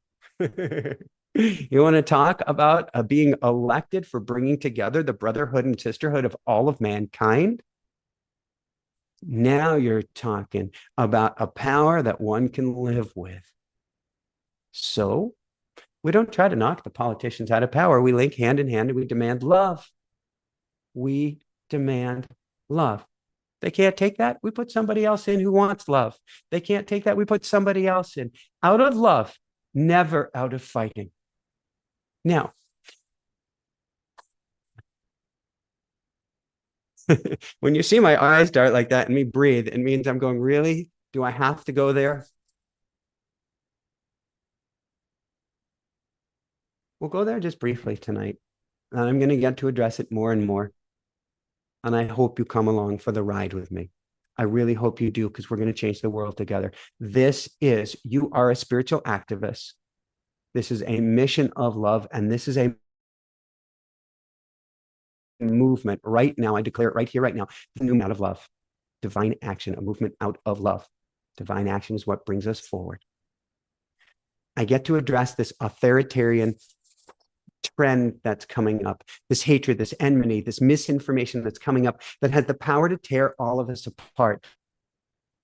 You want to talk about being elected for bringing together the brotherhood and sisterhood of all of mankind? Now you're talking about a power that one can live with. So we don't try to knock the politicians out of power. We link hand in hand and we demand love. We demand love. They can't take that. We put somebody else in who wants love. They can't take that. We put somebody else in out of love, never out of fighting. Now, when you see my eyes dart like that and me breathe, it means I'm going, really? Do I have to go there? We'll go there just briefly tonight. And I'm going to get to address it more and more. And I hope you come along for the ride with me. I really hope you do, because we're going to change the world together. You are a spiritual activist. This is a mission of love, and this is a movement right now. I declare it right here, right now. The new out of love, divine action, a movement out of love. Divine action is what brings us forward. I get to address this authoritarian trend that's coming up, this hatred, this enmity, this misinformation that's coming up that has the power to tear all of us apart.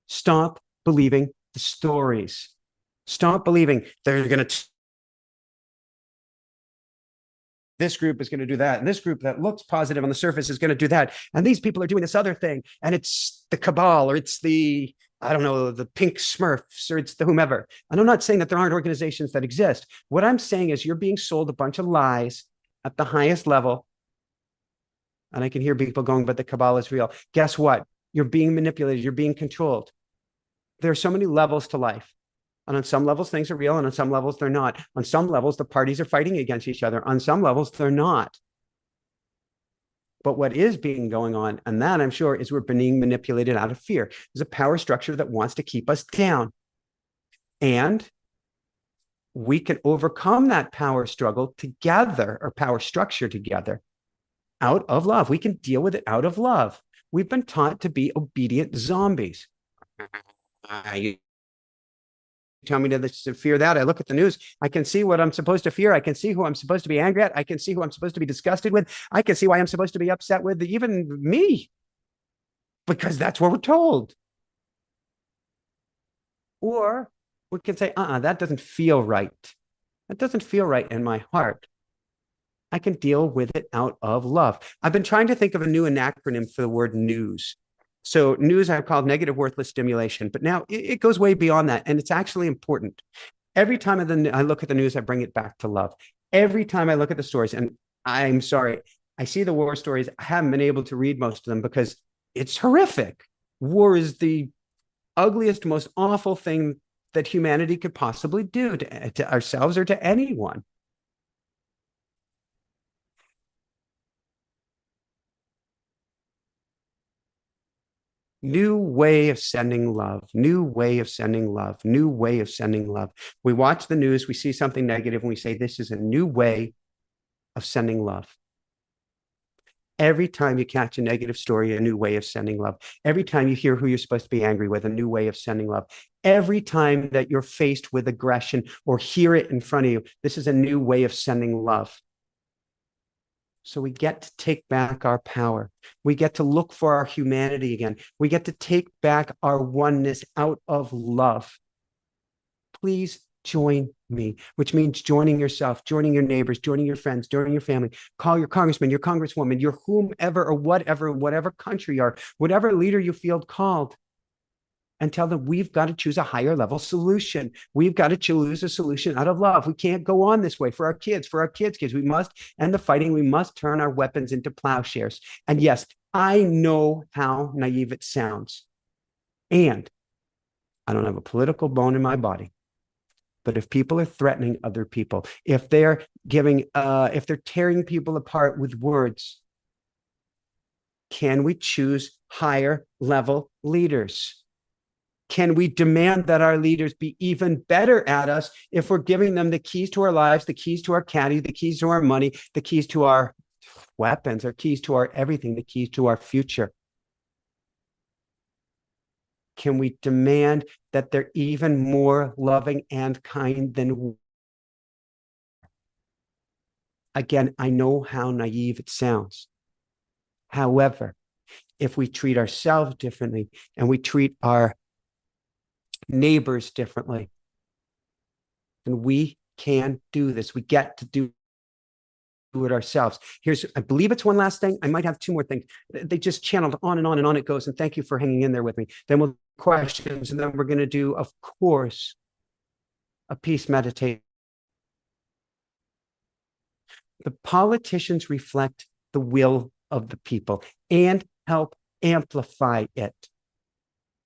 Stop believing the stories. Stop believing they're going to this group is going to do that, and this group that looks positive on the surface is going to do that, and these people are doing this other thing, and it's the cabal, or it's the, I don't know, the pink Smurfs, or it's the whomever. And I'm not saying that there aren't organizations that exist. What I'm saying is you're being sold a bunch of lies at the highest level, and I can hear people going, but the cabal is real. Guess what? You're being manipulated. You're being controlled. There are so many levels to life. And on some levels, things are real, and on some levels, they're not. On some levels, the parties are fighting against each other. On some levels, they're not. But what is being going on, and that I'm sure, is we're being manipulated out of fear. There's a power structure that wants to keep us down. And we can overcome that power struggle together, or power structure together, out of love. We can deal with it out of love. We've been taught to be obedient zombies. You tell me to fear that. I look at the news. I can see what I'm supposed to fear. I can see who I'm supposed to be angry at. I can see who I'm supposed to be disgusted with. I can see why I'm supposed to be upset with even me, because that's what we're told. Or we can say, that doesn't feel right. That doesn't feel right in my heart. I can deal with it out of love. I've been trying to think of a new acronym for the word news. So news I've called negative worthless stimulation, but now it goes way beyond that. And it's actually important. Every time I look at the news, I bring it back to love. Every time I look at the stories, and I'm sorry, I see the war stories. I haven't been able to read most of them because it's horrific. War is the ugliest, most awful thing that humanity could possibly do to ourselves or to anyone. New way of sending love, new way of sending love, new way of sending love. We watch the news, we see something negative, and we say, this is a new way of sending love. Every time you catch a negative story, a new way of sending love. Every time you hear who you're supposed to be angry with, a new way of sending love. Every time that you're faced with aggression or hear it in front of you, this is a new way of sending love. So we get to take back our power. We get to look for our humanity again. We get to take back our oneness out of love. Please join me, which means joining yourself, joining your neighbors, joining your friends, joining your family. Call your congressman, your congresswoman, your whomever or whatever country you are, whatever leader you feel called, and tell them we've got to choose a higher level solution. We've got to choose a solution out of love. We can't go on this way for our kids, kids. We must end the fighting. We must turn our weapons into plowshares. And yes, I know how naive it sounds. And I don't have a political bone in my body. But if people are threatening other people, if they're if they're tearing people apart with words, can we choose higher level leaders? Can we demand that our leaders be even better at us if we're giving them the keys to our lives, the keys to our caddy, the keys to our money, the keys to our weapons, our keys to our everything, the keys to our future? Can we demand that they're even more loving and kind than? Again, I know how naive it sounds. However, if we treat ourselves differently and we treat our neighbors differently, then we can do this. We get to do it ourselves. I believe it's one last thing. I might have two more things. They just channeled on and on and on it goes. And thank you for hanging in there with me. Then we'll questions, and then we're going to do, of course, a peace meditation. The politicians reflect the will of the people and help amplify it.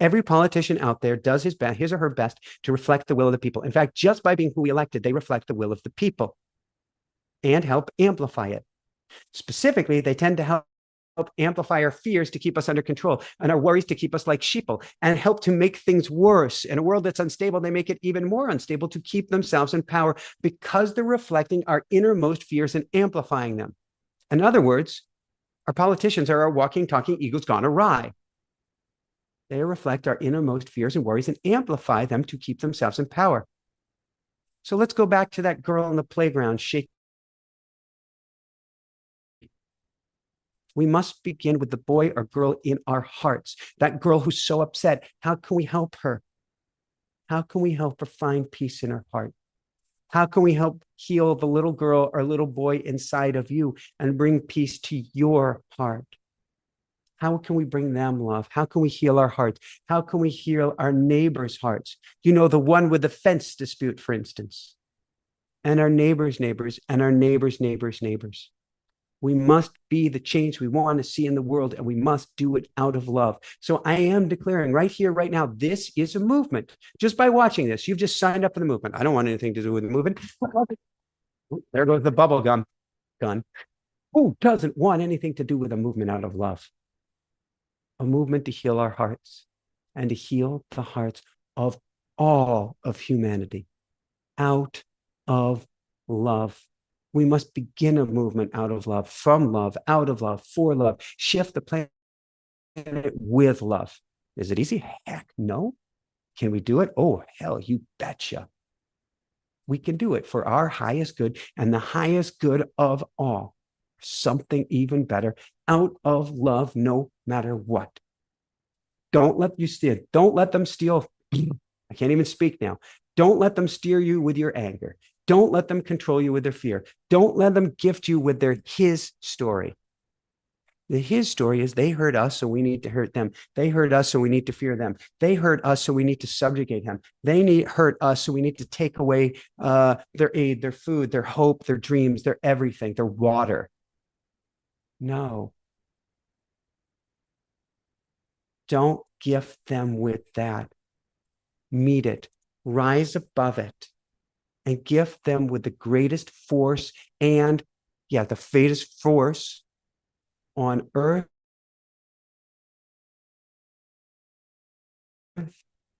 Every politician out there does his or her best to reflect the will of the people. In fact, just by being who we elected, they reflect the will of the people and help amplify it. Specifically, they tend to help amplify our fears to keep us under control and our worries to keep us like sheeple and help to make things worse. In a world that's unstable, they make it even more unstable to keep themselves in power because they're reflecting our innermost fears and amplifying them. In other words, our politicians are our walking, talking egos gone awry. They reflect our innermost fears and worries and amplify them to keep themselves in power. So let's go back to that girl on the playground shaking. We must begin with the boy or girl in our hearts. That girl who's so upset. How can we help her? How can we help her find peace in her heart? How can we help heal the little girl or little boy inside of you and bring peace to your heart? How can we bring them love? How can we heal our hearts? How can we heal our neighbors' hearts? You know, the one with the fence dispute, for instance, and our neighbors' neighbors and our neighbors' neighbors' neighbors. We must be the change we want to see in the world, and we must do it out of love. So I am declaring right here, right now, this is a movement. Just by watching this, you've just signed up for the movement. I don't want anything to do with the movement. There goes the bubble gum gun. Who doesn't want anything to do with a movement out of love? A movement to heal our hearts and to heal the hearts of all of humanity out of love. We must begin a movement out of love, from love, out of love, for love, shift the planet with love. Is it easy? Heck no. Can we do it? Oh, hell, you betcha. We can do it for our highest good and the highest good of all. Something even better out of love, no matter what. Don't let them steal. I can't even speak now. Don't let them steer you with your anger. Don't let them control you with their fear. Don't let them gift you with his story. His story is they hurt us, so we need to hurt them. They hurt us, so we need to fear them. They hurt us, so we need to subjugate him. They need hurt us, so we need to take away their aid, their food, their hope, their dreams, their everything, their water. No, don't gift them with that. Meet it, rise above it, and gift them with the greatest force and, yeah, the greatest force on earth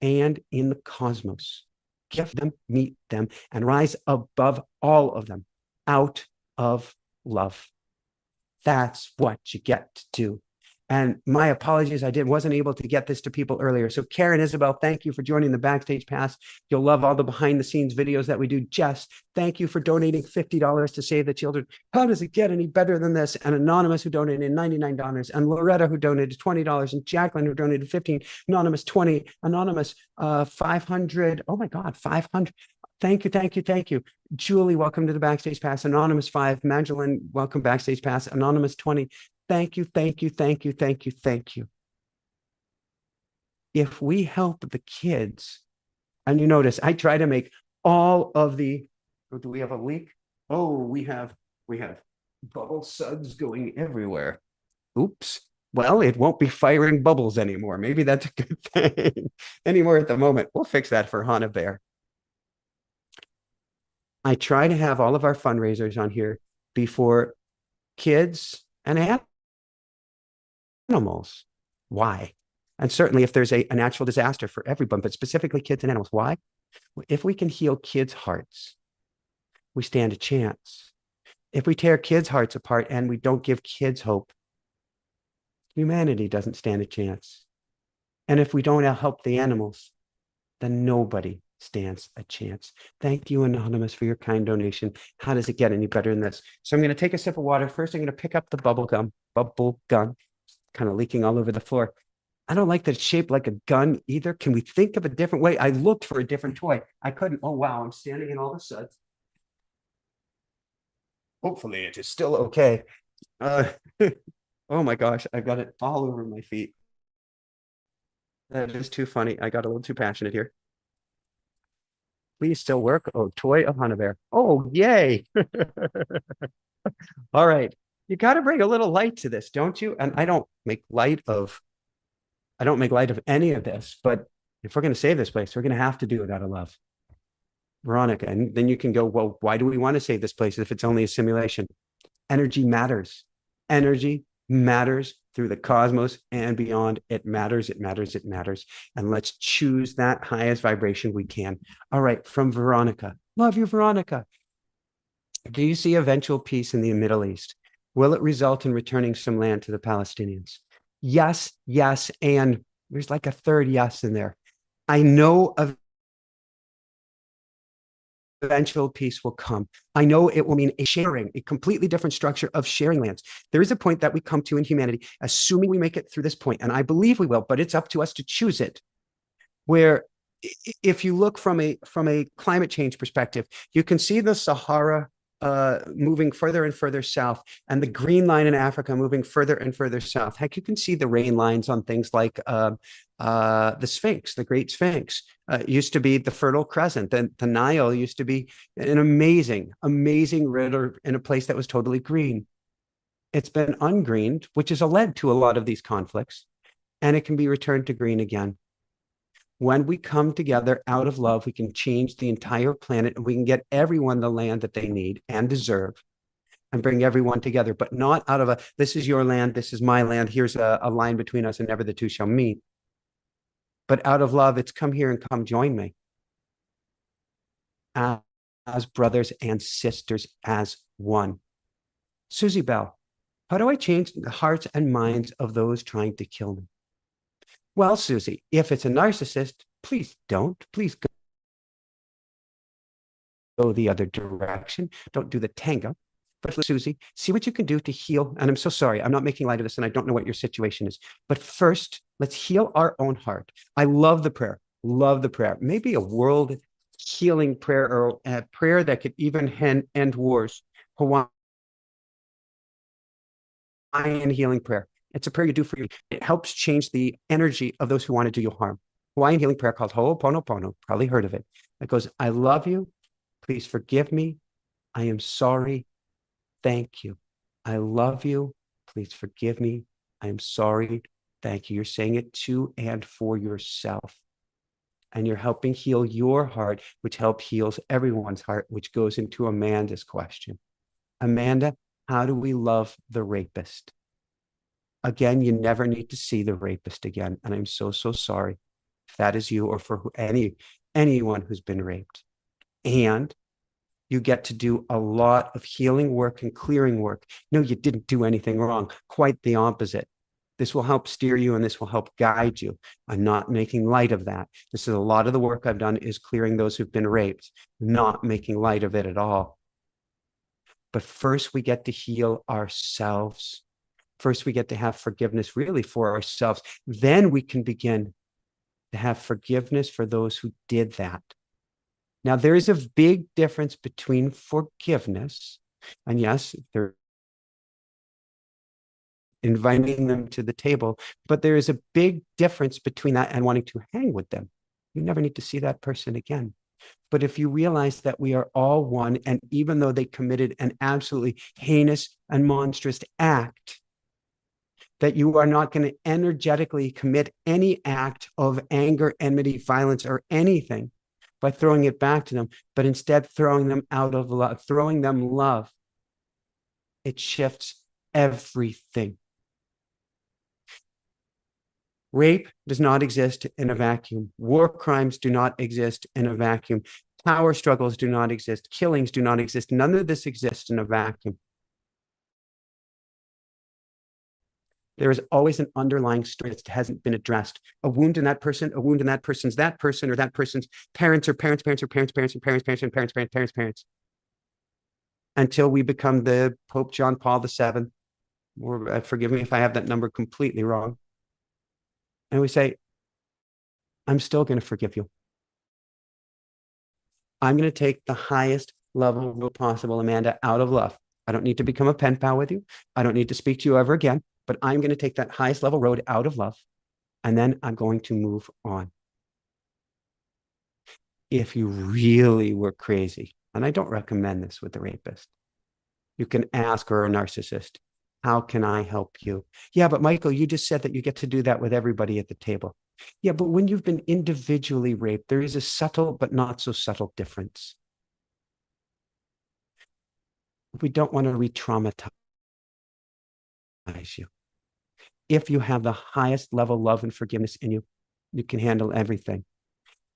and in the cosmos. Gift them, meet them, and rise above all of them out of love. That's what you get to do. And my apologies, wasn't able to get this to people earlier. So Karen, Isabel, thank you for joining the Backstage Pass. You'll love all the behind the scenes videos that we do. Jess, thank you for donating $50 to Save the Children. How does it get any better than this? And Anonymous, who donated $99, and Loretta, who donated $20, and Jacqueline, who donated 15, Anonymous 20, Anonymous 500. Oh my God, 500. Thank you, thank you, thank you. Julie, welcome to the Backstage Pass. Anonymous 5, Magdalene, welcome Backstage Pass. Anonymous 20. Thank you, thank you, thank you, thank you, thank you. If we help the kids, and you notice I try to make all of the, oh, do we have a leak? Oh, we have bubble suds going everywhere. Oops. Well, it won't be firing bubbles anymore. Maybe that's a good thing anymore at the moment. We'll fix that for Hana Bear. I try to have all of our fundraisers on here before kids and animals. Why? And certainly if there's a natural disaster for everyone, but specifically kids and animals. Why? If we can heal kids' hearts, we stand a chance. If we tear kids' hearts apart and we don't give kids hope, humanity doesn't stand a chance. And if we don't help the animals, then nobody stands a chance. Thank you, Anonymous, for your kind donation. How does it get any better than this? So I'm going to take a sip of water. First, I'm going to pick up the bubble gun, kind of leaking all over the floor. I don't like that it's shaped like a gun either. Can we think of a different way? I looked for a different toy. I couldn't. Oh, wow. I'm standing in all the suds. Hopefully it is still okay. Oh my gosh. I've got it all over my feet. That is too funny. I got a little too passionate here. Please still work. Oh, toy of Hana Bear. Oh, yay. All right. You got to bring a little light to this, don't you? And I don't make light of any of this, but if we're going to save this place, we're going to have to do it out of love. Veronica, and then you can go, well, why do we want to save this place if it's only a simulation? Energy matters. Energy matters through the cosmos and beyond. It matters, it matters, it matters. And let's choose that highest vibration we can. All right, from Veronica. Love you, Veronica. Do you see eventual peace in the Middle East? Will it result in returning some land to the Palestinians? Yes, yes, and there's like a third yes in there. I know eventual peace will come. I know it will mean a completely different structure of sharing lands. There is a point that we come to in humanity, assuming we make it through this point, and I believe we will, but it's up to us to choose it, where if you look from a climate change perspective, you can see the Sahara moving further and further south, and the green line in Africa moving further and further south. Heck, you can see the rain lines on things like the Sphinx, the Great Sphinx. Used to be the Fertile Crescent. The Nile used to be an amazing, amazing river in a place that was totally green. It's been ungreened, which has led to a lot of these conflicts, and it can be returned to green again. When we come together out of love, we can change the entire planet and we can get everyone the land that they need and deserve and bring everyone together, but not out of this is your land, this is my land, here's a line between us and never the two shall meet. But out of love, it's come here and come join me as brothers and sisters, as one. Susie Bell, how do I change the hearts and minds of those trying to kill me? Well, Susie, if it's a narcissist, please don't. Please go the other direction. Don't do the tango. But Susie, see what you can do to heal. And I'm so sorry, I'm not making light of this, and I don't know what your situation is. But first, let's heal our own heart. I love the prayer. Love the prayer. Maybe a world healing prayer, or a prayer that could even end wars. Hawaii Hawaiian healing prayer. It's a prayer you do for you. It helps change the energy of those who want to do you harm. Hawaiian healing prayer called Ho'oponopono. Probably heard of it. It goes, I love you. Please forgive me. I am sorry. Thank you. I love you. Please forgive me. I am sorry. Thank you. You're saying it to and for yourself. And you're helping heal your heart, which helps heals everyone's heart, which goes into Amanda's question. Amanda, how do we love the rapist? Again, you never need to see the rapist again. And I'm so, so sorry if that is you or for anyone who's been raped. And you get to do a lot of healing work and clearing work. No, you didn't do anything wrong. Quite the opposite. This will help steer you and this will help guide you. I'm not making light of that. This is a lot of the work I've done is clearing those who've been raped, not making light of it at all. But first, we get to heal ourselves. First, we get to have forgiveness really for ourselves. Then we can begin to have forgiveness for those who did that. Now, there is a big difference between forgiveness, and yes, they're inviting them to the table, but there is a big difference between that and wanting to hang with them. You never need to see that person again. But if you realize that we are all one, and even though they committed an absolutely heinous and monstrous act, that you are not going to energetically commit any act of anger, enmity, violence, or anything by throwing it back to them, but instead throwing them out of love, throwing them love. It shifts everything. Rape does not exist in a vacuum. War crimes do not exist in a vacuum. Power struggles do not exist. Killings do not exist. None of this exists in a vacuum. There is always an underlying story that hasn't been addressed. A wound in that person, a wound in that person's that person, or that person's parents or parents, parents or parents, parents and parents, parents and parents, parents, parents, parents. Until we become the Pope John Paul VII, or forgive me if I have that number completely wrong. And we say, I'm still going to forgive you. I'm going to take the highest level possible, Amanda, out of love. I don't need to become a pen pal with you. I don't need to speak to you ever again, but I'm going to take that highest level road out of love. And then I'm going to move on. If you really were crazy, and I don't recommend this with the rapist, you can ask, or a narcissist, how can I help you? Yeah, but Michael, you just said that you get to do that with everybody at the table. Yeah, but when you've been individually raped, there is a subtle but not so subtle difference. We don't want to re-traumatize you. If you have the highest level of love and forgiveness in you, you can handle everything.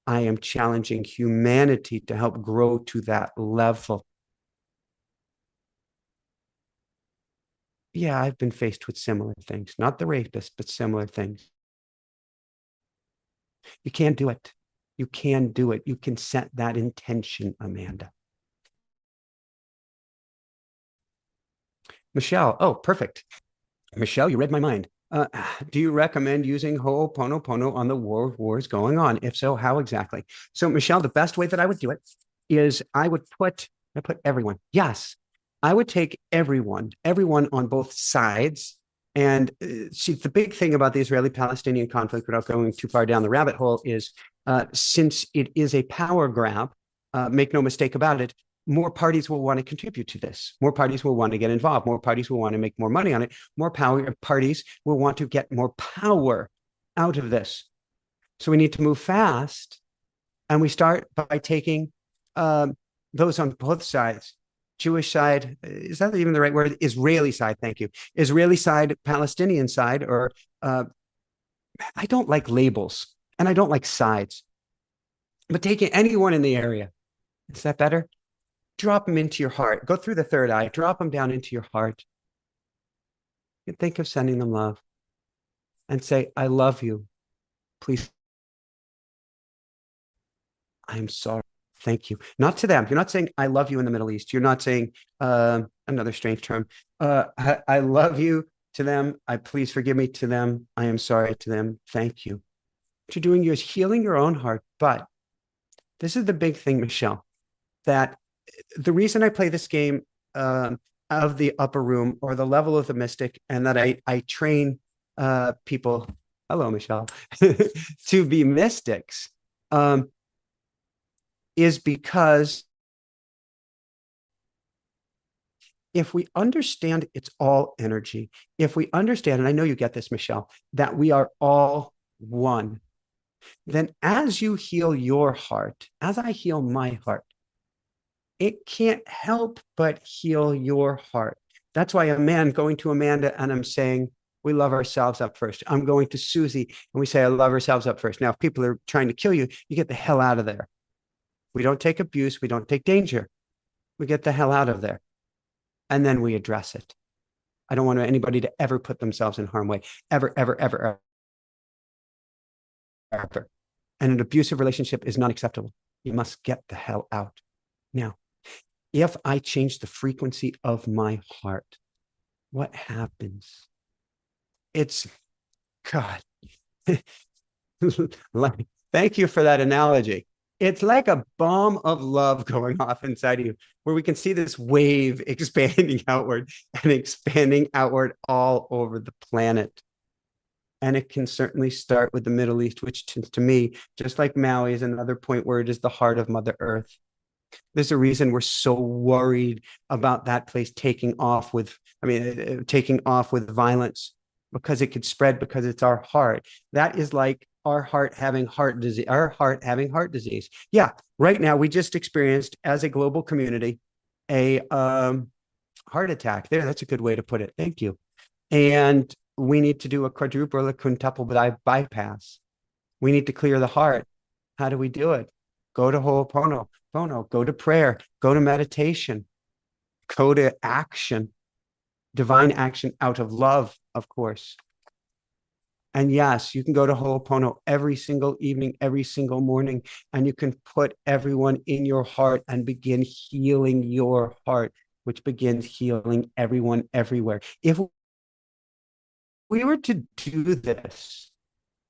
I am challenging humanity to help grow to that level. Yeah, I've been faced with similar things, not the rapist, but similar things. You can do it. You can do it. You can set that intention, Amanda. Michelle, oh, perfect. Michelle, you read my mind. Do you recommend using Ho'oponopono on the wars going on? If so, how exactly? So, Michelle, the best way that I would do it is I put everyone. Yes, I would take everyone on both sides. And see, the big thing about the Israeli-Palestinian conflict, without going too far down the rabbit hole, is since it is a power grab, make no mistake about it, more parties will want to contribute to this. More parties will want to get involved. More parties will want to make more money on it. More parties will want to get more power out of this. So we need to move fast. And we start by taking those on both sides. Jewish side, is that even the right word? Israeli side, thank you. Israeli side, Palestinian side, or I don't like labels and I don't like sides. But taking anyone in the area, is that better? Drop them into your heart. Go through the third eye. Drop them down into your heart. You think of sending them love and say, I love you. Please. I'm sorry. Thank you. Not to them. You're not saying, I love you in the Middle East. You're not saying another strange term. I love you to them. Please forgive me to them. I am sorry to them. Thank you. What you're doing is healing your own heart. But this is the big thing, Michelle, that the reason I play this game, of the upper room or the level of the mystic, and that I train people, hello, Michelle, to be mystics, is because if we understand it's all energy, if we understand, and I know you get this, Michelle, that we are all one, then as you heal your heart, as I heal my heart, it can't help but heal your heart. That's why going to Amanda and I'm saying, we love ourselves up first. I'm going to Susie and we say, I love ourselves up first. Now, if people are trying to kill you, you get the hell out of there. We don't take abuse. We don't take danger. We get the hell out of there. And then we address it. I don't want anybody to ever put themselves in harm's way, ever, ever, ever, ever. And an abusive relationship is not acceptable. You must get the hell out. Now, if I change the frequency of my heart, what happens? It's God. Thank you for that analogy. It's like a bomb of love going off inside of you, where we can see this wave expanding outward and expanding outward all over the planet. And it can certainly start with the Middle East, which to me, just like Maui, is another point where it is the heart of Mother Earth. There's a reason we're so worried about that place taking off with violence, because it could spread, because it's our heart. That is like our heart having heart disease. Yeah, right now we just experienced, as a global community, a heart attack. That's a good way to put it. Thank you. And we need to do a quadruple or a quintuple bypass. We need to clear the heart. How do we do it? Go to Ho'oponopono, go to prayer, go to meditation, go to action, divine action out of love, of course. And yes, you can go to Ho'oponopono every single evening, every single morning, and you can put everyone in your heart and begin healing your heart, which begins healing everyone everywhere. If we were to do this,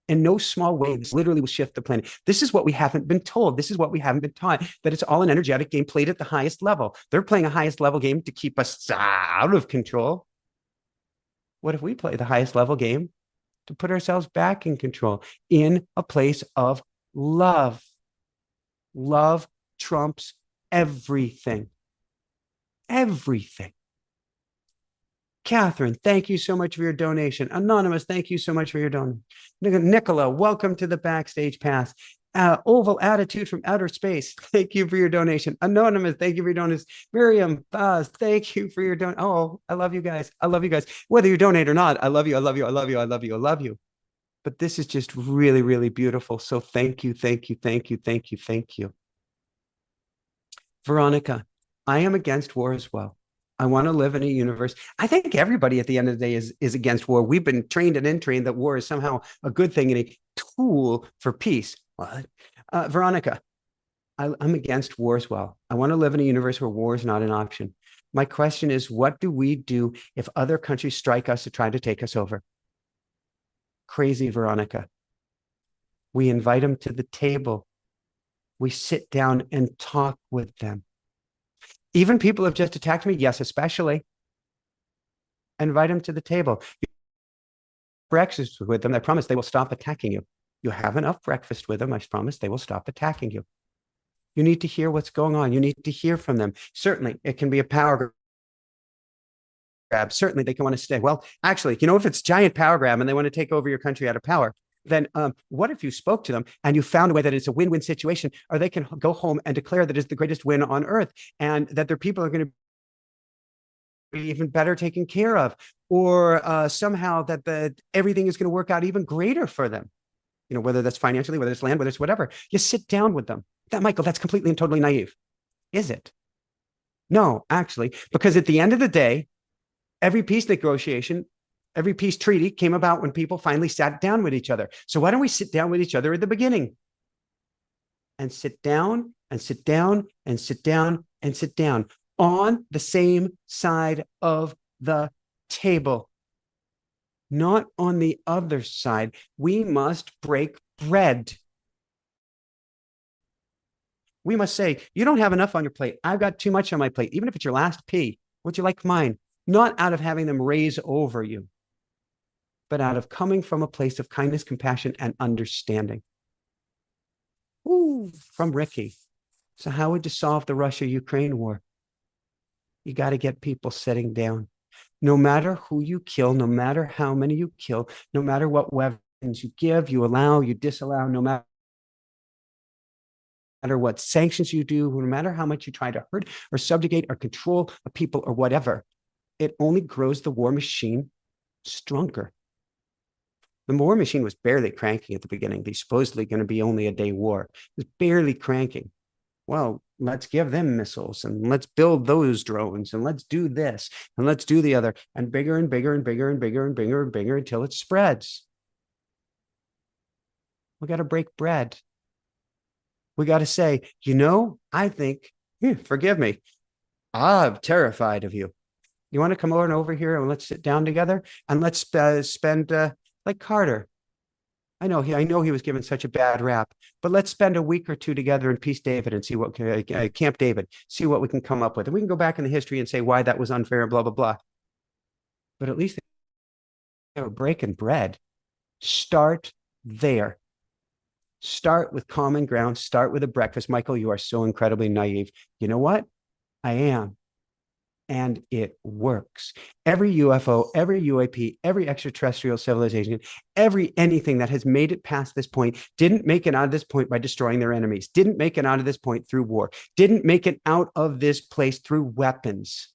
in no small way, this literally will shift the planet. This is what we haven't been told. This is what we haven't been taught, that it's all an energetic game played at the highest level. They're playing a highest level game to keep us out of control. What if we play the highest level game to put ourselves back in control, in a place of love? Love trumps everything. Everything. Catherine, thank you so much for your donation. Anonymous, thank you so much for your donation. Nicola, welcome to the Backstage Pass. Oval Attitude from Outer Space, thank you for your donation. Anonymous, thank you for your donation. Miriam Baz, thank you for your donation. Oh, I love you guys. I love you guys. Whether you donate or not, I love you. I love you. I love you. I love you. I love you. But this is just really, really beautiful. So thank you, thank you, thank you, thank you, thank you. Veronica, I am against war as well. I want to live in a universe. I think everybody at the end of the day is against war. We've been trained and entrained that war is somehow a good thing and a tool for peace. What? Veronica, I'm against war as well. I want to live in a universe where war is not an option. My question is, what do we do if other countries strike us to try to take us over? Crazy, Veronica. We invite them to the table. We sit down and talk with them. Even people have just attacked me. Yes, especially. Invite them to the table. Breakfast with them. I promise they will stop attacking you. You have enough breakfast with them. I promise they will stop attacking you. You need to hear what's going on. You need to hear from them. Certainly, it can be a power grab. Certainly, they can want to stay. Well, actually, if it's giant power grab and they want to take over your country out of power, then what if you spoke to them and you found a way that it's a win-win situation, or they can go home and declare that it's the greatest win on earth and that their people are going to be even better taken care of, or somehow that everything is going to work out even greater for them, whether that's financially, whether it's land, whether it's whatever. You sit down with them. Michael, that's completely and totally naive. Is it? No, actually, because at the end of the day, every peace negotiation, every peace treaty came about when people finally sat down with each other. So why don't we sit down with each other at the beginning? And sit down and sit down and sit down and sit down on the same side of the table, not on the other side. We must break bread. We must say, you don't have enough on your plate. I've got too much on my plate, even if it's your last pea. Would you like mine? Not out of having them raise over you, but out of coming from a place of kindness, compassion, and understanding. Ooh, from Ricky. So how would you solve the Russia-Ukraine war? You got to get people sitting down. No matter who you kill, no matter how many you kill, no matter what weapons you give, you allow, you disallow, no matter what sanctions you do, no matter how much you try to hurt or subjugate or control a people or whatever, it only grows the war machine stronger. The war machine was barely cranking at the beginning. They're supposedly going to be only a day war. It was barely cranking. Well, let's give them missiles and let's build those drones and let's do this and let's do the other, and bigger and bigger and bigger and bigger and bigger and bigger until it spreads. We got to break bread. We got to say, I think, forgive me, I'm terrified of you. You want to come over here and let's sit down together and let's spend like Carter. I know he was given such a bad rap, but let's spend a week or two together in Peace David and see what Camp David, see what we can come up with. And we can go back in the history and say why that was unfair and blah, blah, blah. But at least they were breaking bread. Start there. Start with common ground. Start with a breakfast. Michael, you are so incredibly naive. You know what? I am. And it works. Every UFO, every UAP, every extraterrestrial civilization, every anything that has made it past this point didn't make it out of this point by destroying their enemies, didn't make it out of this point through war, didn't make it out of this place through weapons.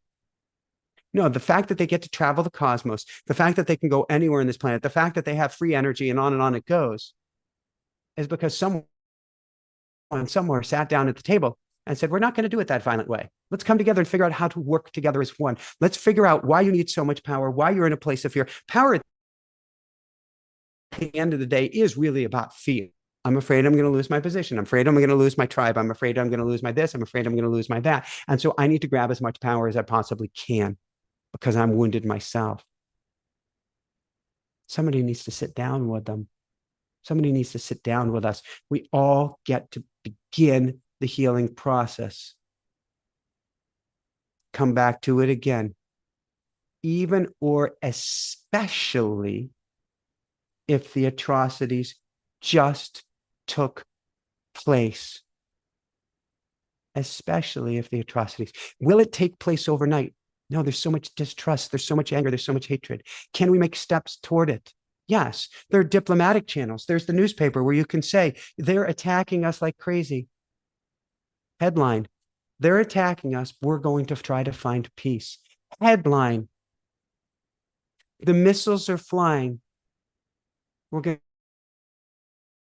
No, the fact that they get to travel the cosmos, the fact that they can go anywhere on this planet, the fact that they have free energy and on it goes, is because someone somewhere sat down at the table and said, we're not going to do it that violent way. Let's come together and figure out how to work together as one. Let's figure out why you need so much power, why you're in a place of fear. Power at the end of the day is really about fear. I'm afraid I'm going to lose my position. I'm afraid I'm going to lose my tribe. I'm afraid I'm going to lose my this. I'm afraid I'm going to lose my that. And so I need to grab as much power as I possibly can because I'm wounded myself. Somebody needs to sit down with them. Somebody needs to sit down with us. We all get to begin the healing process. Come back to it again. Even or especially if the atrocities just took place. Especially if the atrocities. Will it take place overnight? No, there's so much distrust. There's so much anger. There's so much hatred. Can we make steps toward it? Yes. There are diplomatic channels. There's the newspaper where you can say, they're attacking us like crazy. Headline, they're attacking us. We're going to try to find peace. Headline, the missiles are flying. We're going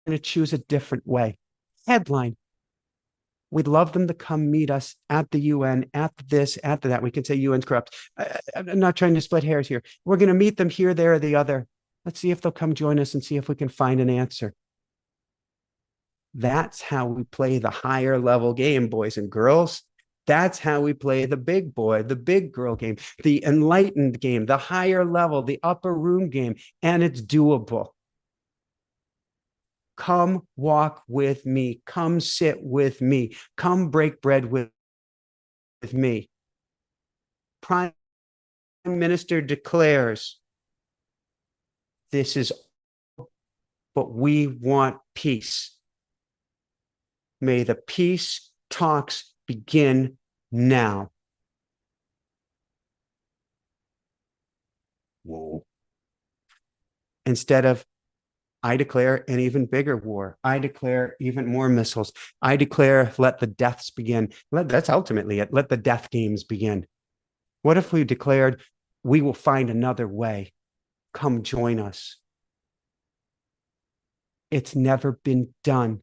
to choose a different way. Headline, we'd love them to come meet us at the UN, at this, at that. We can say UN's corrupt. I'm not trying to split hairs here. We're going to meet them here, there, or the other. Let's see if they'll come join us and see if we can find an answer. That's how we play the higher level game, boys and girls. That's how we play the big boy, the big girl game, the enlightened game, the higher level, the upper room game, and it's doable. Come walk with me. Come sit with me. Come break bread with me. Prime Minister declares, this is, but we want peace. May the peace talks begin now. Whoa. Instead of, I declare an even bigger war. I declare even more missiles. I declare, let the deaths begin. That's ultimately it. Let the death games begin. What if we declared, we will find another way? Come join us. It's never been done.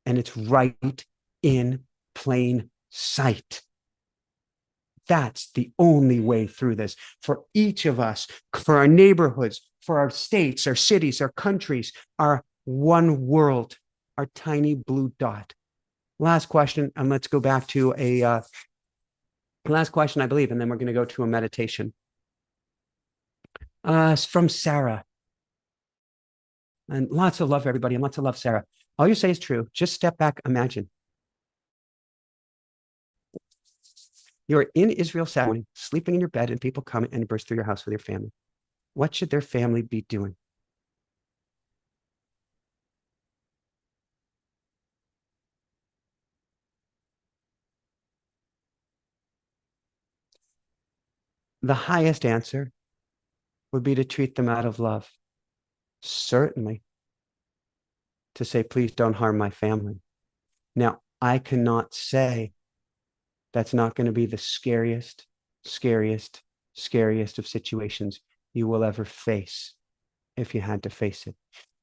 And it's right in plain sight. That's the only way through this for each of us, for our neighborhoods, for our states, our cities, our countries, our one world, our tiny blue dot. Last question, and let's go back to a last question, I believe, and then we're going to go to a meditation. From Sarah. And lots of love, everybody, and lots of love, Sarah. All you say is true. Just step back, imagine. You're in Israel Saturday, sleeping in your bed, and people come and burst through your house with your family. What should their family be doing? The highest answer would be to treat them out of love. Certainly to say, please don't harm my family. Now, I cannot say that's not going to be the scariest, scariest, scariest of situations you will ever face if you had to face it.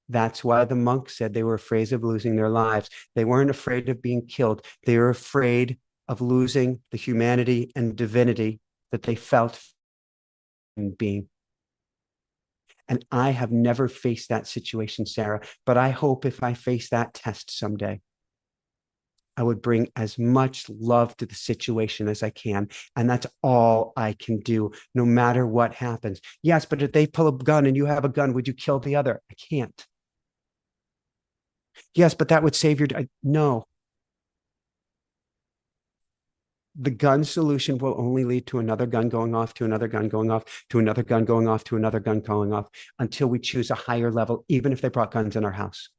That's why the monks said they were afraid of losing their lives. They weren't afraid of being killed. They were afraid of losing the humanity and divinity that they felt in being. And I have never faced that situation, Sarah, but I hope if I face that test someday, I would bring as much love to the situation as I can. And that's all I can do, no matter what happens. Yes, but if they pull a gun and you have a gun, would you kill the other? I can't. Yes, but that would save your. No, the gun solution will only lead to another gun going off, to another gun going off, to another gun going off, to another gun going off, until we choose a higher level, even if they brought guns in our house.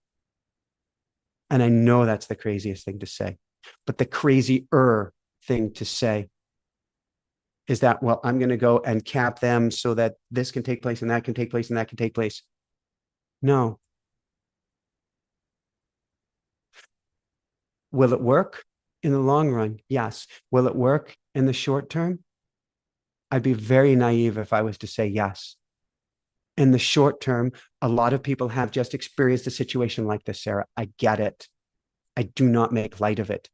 And I know that's the craziest thing to say, but the crazier thing to say is that, well, I'm going to go and cap them so that this can take place and that can take place and that can take place. No. Will it work in the long run? Yes. Will it work in the short term? I'd be very naive if I was to say yes. In the short term, a lot of people have just experienced a situation like this, Sarah. I get it. I do not make light of it.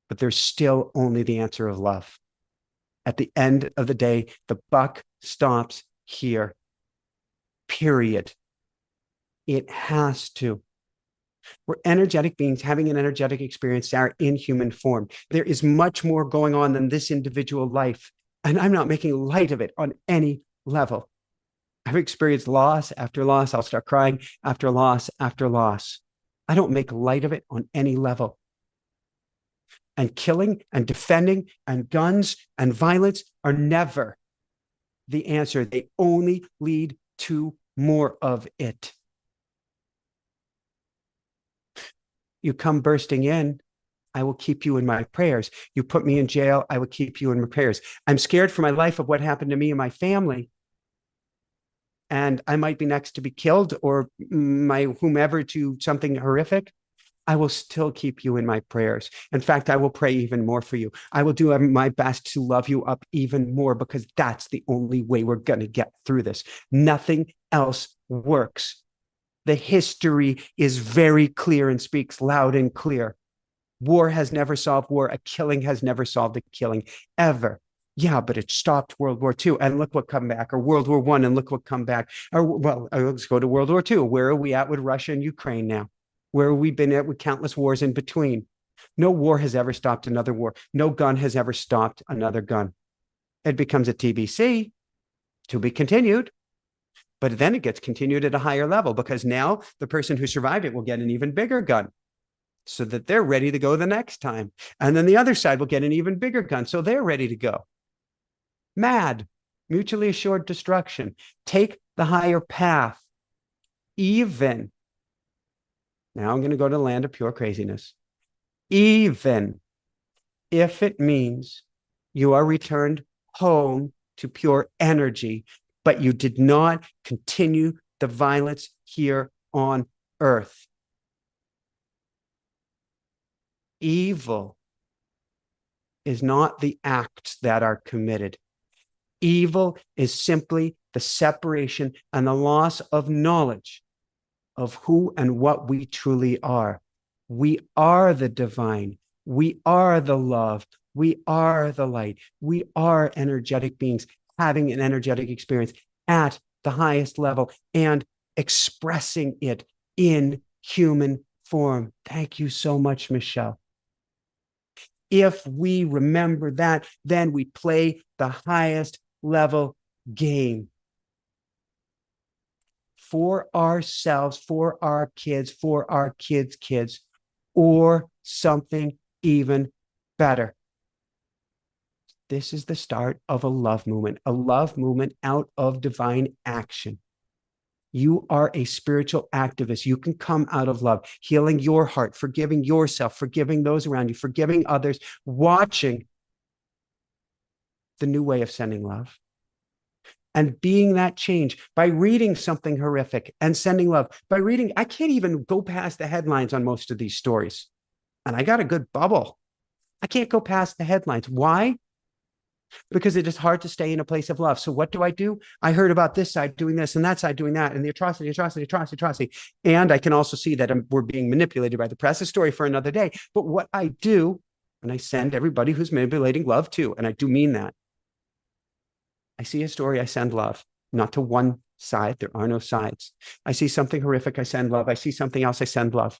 But there's still only the answer of love. At the end of the day, the buck stops here. Period. It has to. We're energetic beings having an energetic experience, Sarah, in human form. There is much more going on than this individual life. And I'm not making light of it on any level. I've experienced loss after loss. I'll start crying after loss after loss. I don't make light of it on any level. And killing and defending and guns and violence are never the answer. They only lead to more of it. You come bursting in, I will keep you in my prayers. You put me in jail, I will keep you in my prayers. I'm scared for my life of what happened to me and my family. And I might be next to be killed or my whomever to something horrific. I will still keep you in my prayers. In fact, I will pray even more for you. I will do my best to love you up even more because that's the only way we're going to get through this. Nothing else works. The history is very clear and speaks loud and clear. War has never solved war. A killing has never solved a killing, ever. Yeah, but it stopped World War II, and look what come back, or World War I, and look what come back. Or, well, let's go to World War II. Where are we at with Russia and Ukraine now? Where have we been at with countless wars in between? No war has ever stopped another war. No gun has ever stopped another gun. It becomes a TBC, to be continued, but then it gets continued at a higher level because now the person who survived it will get an even bigger gun so that they're ready to go the next time. And then the other side will get an even bigger gun so they're ready to go. Mad, mutually assured destruction. Take the higher path. Even, now I'm going to go to the land of pure craziness. Even if it means you are returned home to pure energy, but you did not continue the violence here on earth. Evil is not the acts that are committed. Evil is simply the separation and the loss of knowledge of who and what we truly are. We are the divine. We are the love. We are the light. We are energetic beings having an energetic experience at the highest level and expressing it in human form. Thank you so much, Michelle. If we remember that, then we play the highest level game for ourselves, for our kids, for our kids' kids, or something even better. This is the start of a love movement out of divine action. You are a spiritual activist. You can come out of love, healing your heart, forgiving yourself, forgiving those around you, forgiving others, watching the new way of sending love and being that change by reading something horrific and sending love. By reading, I can't even go past the headlines on most of these stories. And I got a good bubble. I can't go past the headlines. Why? Because it is hard to stay in a place of love. So what do? I heard about this side doing this and that side doing that, and the atrocity. And I can also see that we're being manipulated by the press. A story for another day. But what I do, and I send everybody who's manipulating love too, and I do mean that. I see a story, I send love, not to one side. There are no sides. I see something horrific, I send love. I see something else, I send love.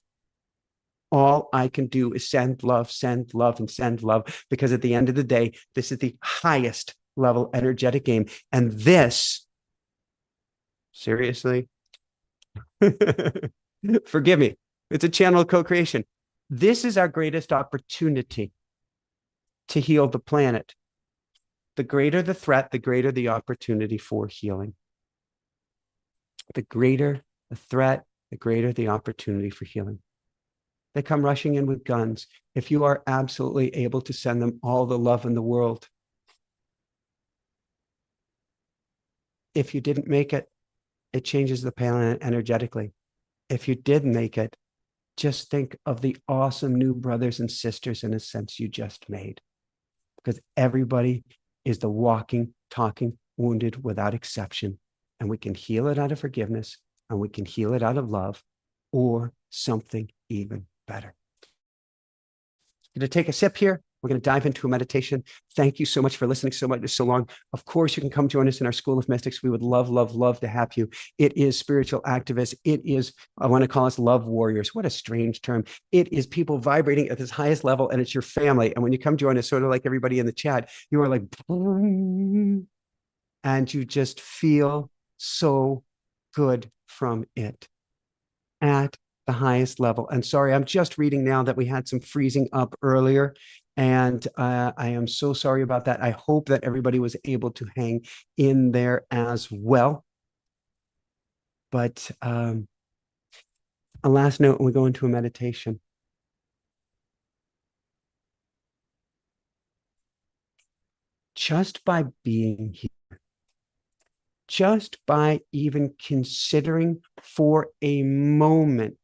All I can do is send love, and send love, because at the end of the day, this is the highest level energetic game. And this, seriously, forgive me, it's a channel of co-creation. This is our greatest opportunity to heal the planet. The greater the threat, the greater the opportunity for healing. The greater the threat, the greater the opportunity for healing. They come rushing in with guns. If you are absolutely able to send them all the love in the world, if you didn't make it, it changes the planet energetically. If you did make it, just think of the awesome new brothers and sisters in a sense you just made. Because everybody is the walking, talking, wounded without exception. And we can heal it out of forgiveness, and we can heal it out of love, or something even better. I'm going to take a sip here. We're going to dive into a meditation. Thank you so much for listening so long. Of course, you can come join us in our School of Mystics. We would love to have you. It is spiritual activists. It is, I want to call us love warriors. What a strange term. It is people vibrating at this highest level, and it's your family. And when you come join us, sort of like everybody in the chat, you are like, and you just feel so good from it at the highest level. And sorry, I'm just reading now that we had some freezing up earlier. And I am so sorry about that. I hope that everybody was able to hang in there as well. But a last note, and we go into a meditation. Just by being here, just by even considering for a moment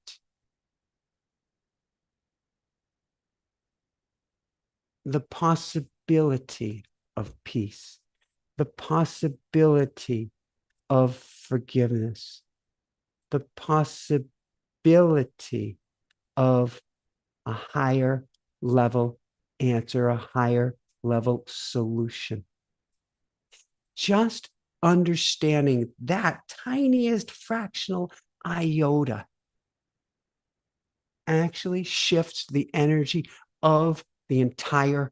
the possibility of peace, the possibility of forgiveness, the possibility of a higher level answer, a higher level solution. Just understanding that tiniest fractional iota actually shifts the energy of the entire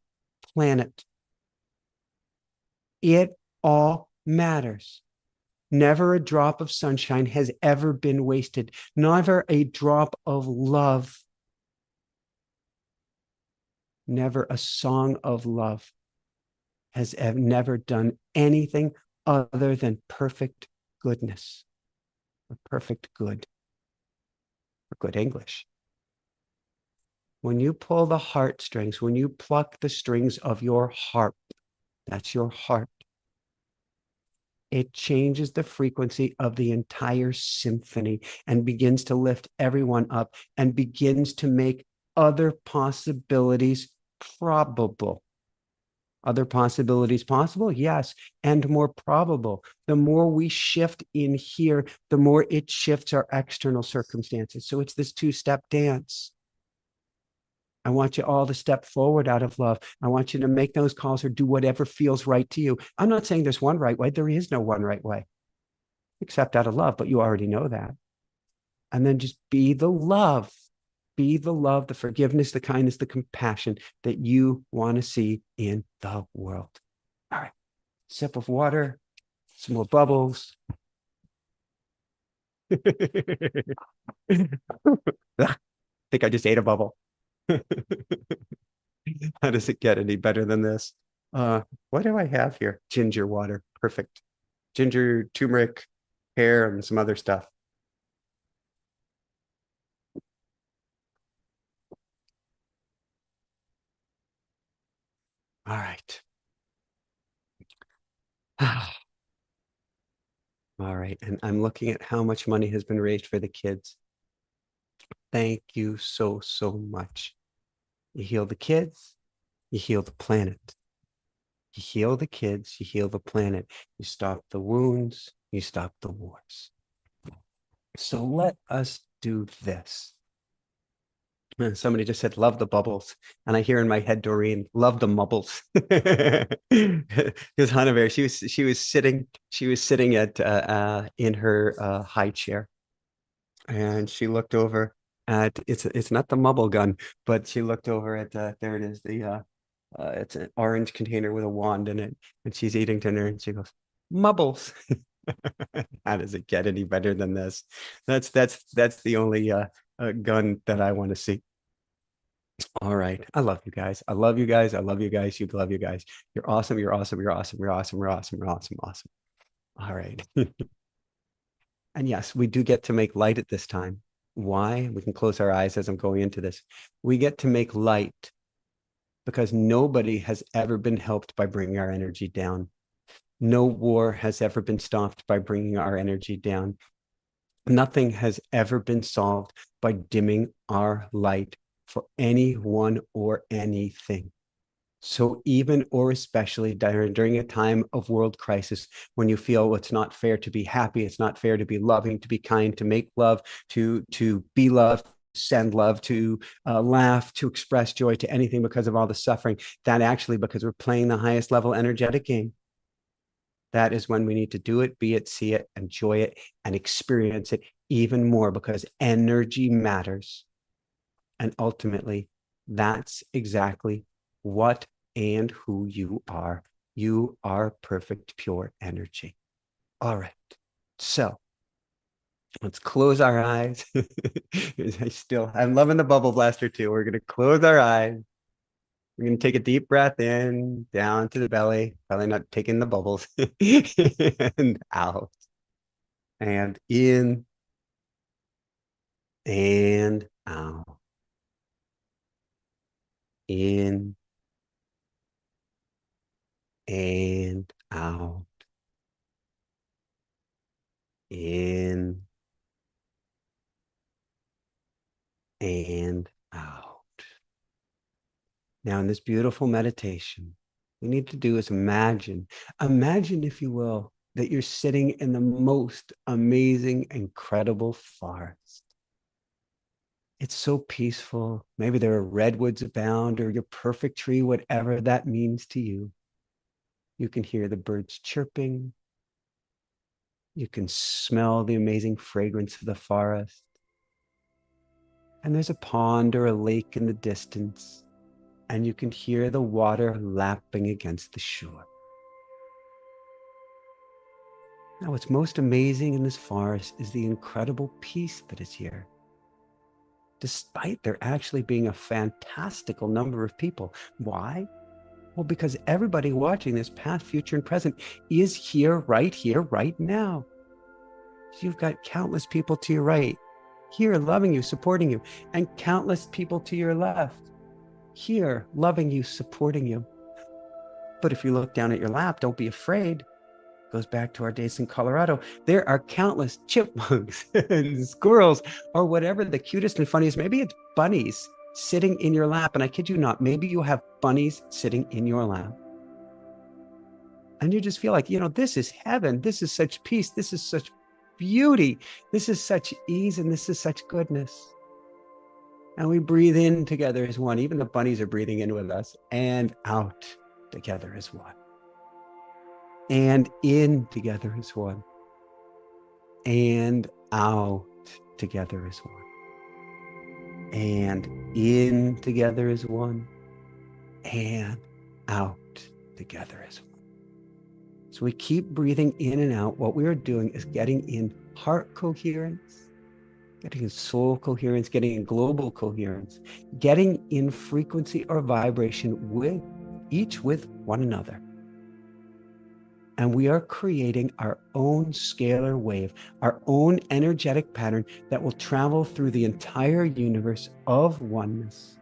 planet. It all matters. Never a drop of sunshine has ever been wasted. Never a drop of love. Never a song of love has never done anything other than perfect goodness, or perfect good, or good English. When you pull the heartstrings, when you pluck the strings of your harp, that's your heart, it changes the frequency of the entire symphony and begins to lift everyone up and begins to make other possibilities probable. Other possibilities possible? Yes, and more probable. The more we shift in here, the more it shifts our external circumstances. So it's this two-step dance. I want you all to step forward out of love. I want you to make those calls or do whatever feels right to you. I'm not saying there's one right way. There is no one right way, except out of love, but you already know that. And then just be the love. Be the love, the forgiveness, the kindness, the compassion that you want to see in the world. All right. Sip of water, some more bubbles. I think I just ate a bubble. How does it get any better than this? What do I have here? Ginger water. Perfect. Ginger, turmeric, pear, and some other stuff. All right. All right. And I'm looking at how much money has been raised for the kids. Thank you so, so much. You heal the kids, you heal the planet. You heal the kids, you heal the planet. You stop the wounds, you stop the wars. So let us do this. And somebody just said, love the bubbles. And I hear in my head, Doreen, love the mubbles. Because Hannah Bear, she was sitting at in her high chair, and she looked over at it's not the mubble gun, but she looked over at there it is, the it's an orange container with a wand in it, and she's eating dinner, and she goes, mubbles. How does it get any better than this? That's the only gun that I want to see. All right. I love you guys. I love you guys. I love you guys. You love you guys. You're awesome. You're awesome. You're awesome. You're awesome. You're awesome. You're awesome. Awesome. All right. And yes, we do get to make light at this time. Why? We can close our eyes as I'm going into this. We get to make light because nobody has ever been helped by bringing our energy down. No war has ever been stopped by bringing our energy down. Nothing has ever been solved by dimming our light for anyone or anything. So even or especially during a time of world crisis, when you feel it's not fair to be happy, it's not fair to be loving, to be kind, to make love, to be loved, send love, to laugh, to express joy, to anything because of all the suffering, that actually because we're playing the highest level energetic game, that is when we need to do it, be it, see it, enjoy it, and experience it even more because energy matters. And ultimately, that's exactly what and who you are. You are perfect, pure energy. All right. So let's close our eyes. I'm loving the bubble blaster too. We're going to close our eyes. We're going to take a deep breath in, down to the belly, probably not taking the bubbles, and out, and in, and out, in, and out, in, and out. Now, in this beautiful meditation, we need to do is imagine, if you will, that you're sitting in the most amazing, incredible forest. It's so peaceful. Maybe there are redwoods abound or your perfect tree, whatever that means to you. You can hear the birds chirping. You can smell the amazing fragrance of the forest. And there's a pond or a lake in the distance, and you can hear the water lapping against the shore. Now, what's most amazing in this forest is the incredible peace that is here, despite there actually being a fantastical number of people. Why? Well, because everybody watching this, past, future, and present, is here, right now. So you've got countless people to your right, here loving you, supporting you, and countless people to your left, here loving you, supporting you. But if you look down at your lap, don't be afraid. Goes back to our days in Colorado. There are countless chipmunks and squirrels or whatever the cutest and funniest, maybe it's bunnies sitting in your lap. And I kid you not, maybe you have bunnies sitting in your lap. And you just feel like, this is heaven. This is such peace. This is such beauty. This is such ease and this is such goodness. And we breathe in together as one. Even the bunnies are breathing in with us and out together as one. And in together as one. And out together as one. And in together as one. And out together as one. So we keep breathing in and out. What we are doing is getting in heart coherence, getting in soul coherence, getting in global coherence, getting in frequency or vibration with each with one another. And we are creating our own scalar wave, our own energetic pattern that will travel through the entire universe of oneness,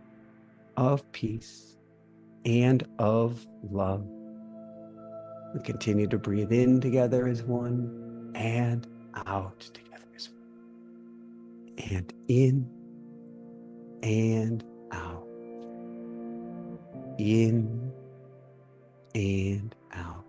of peace, and of love. We continue to breathe in together as one and out together as one. And in and out. In and out.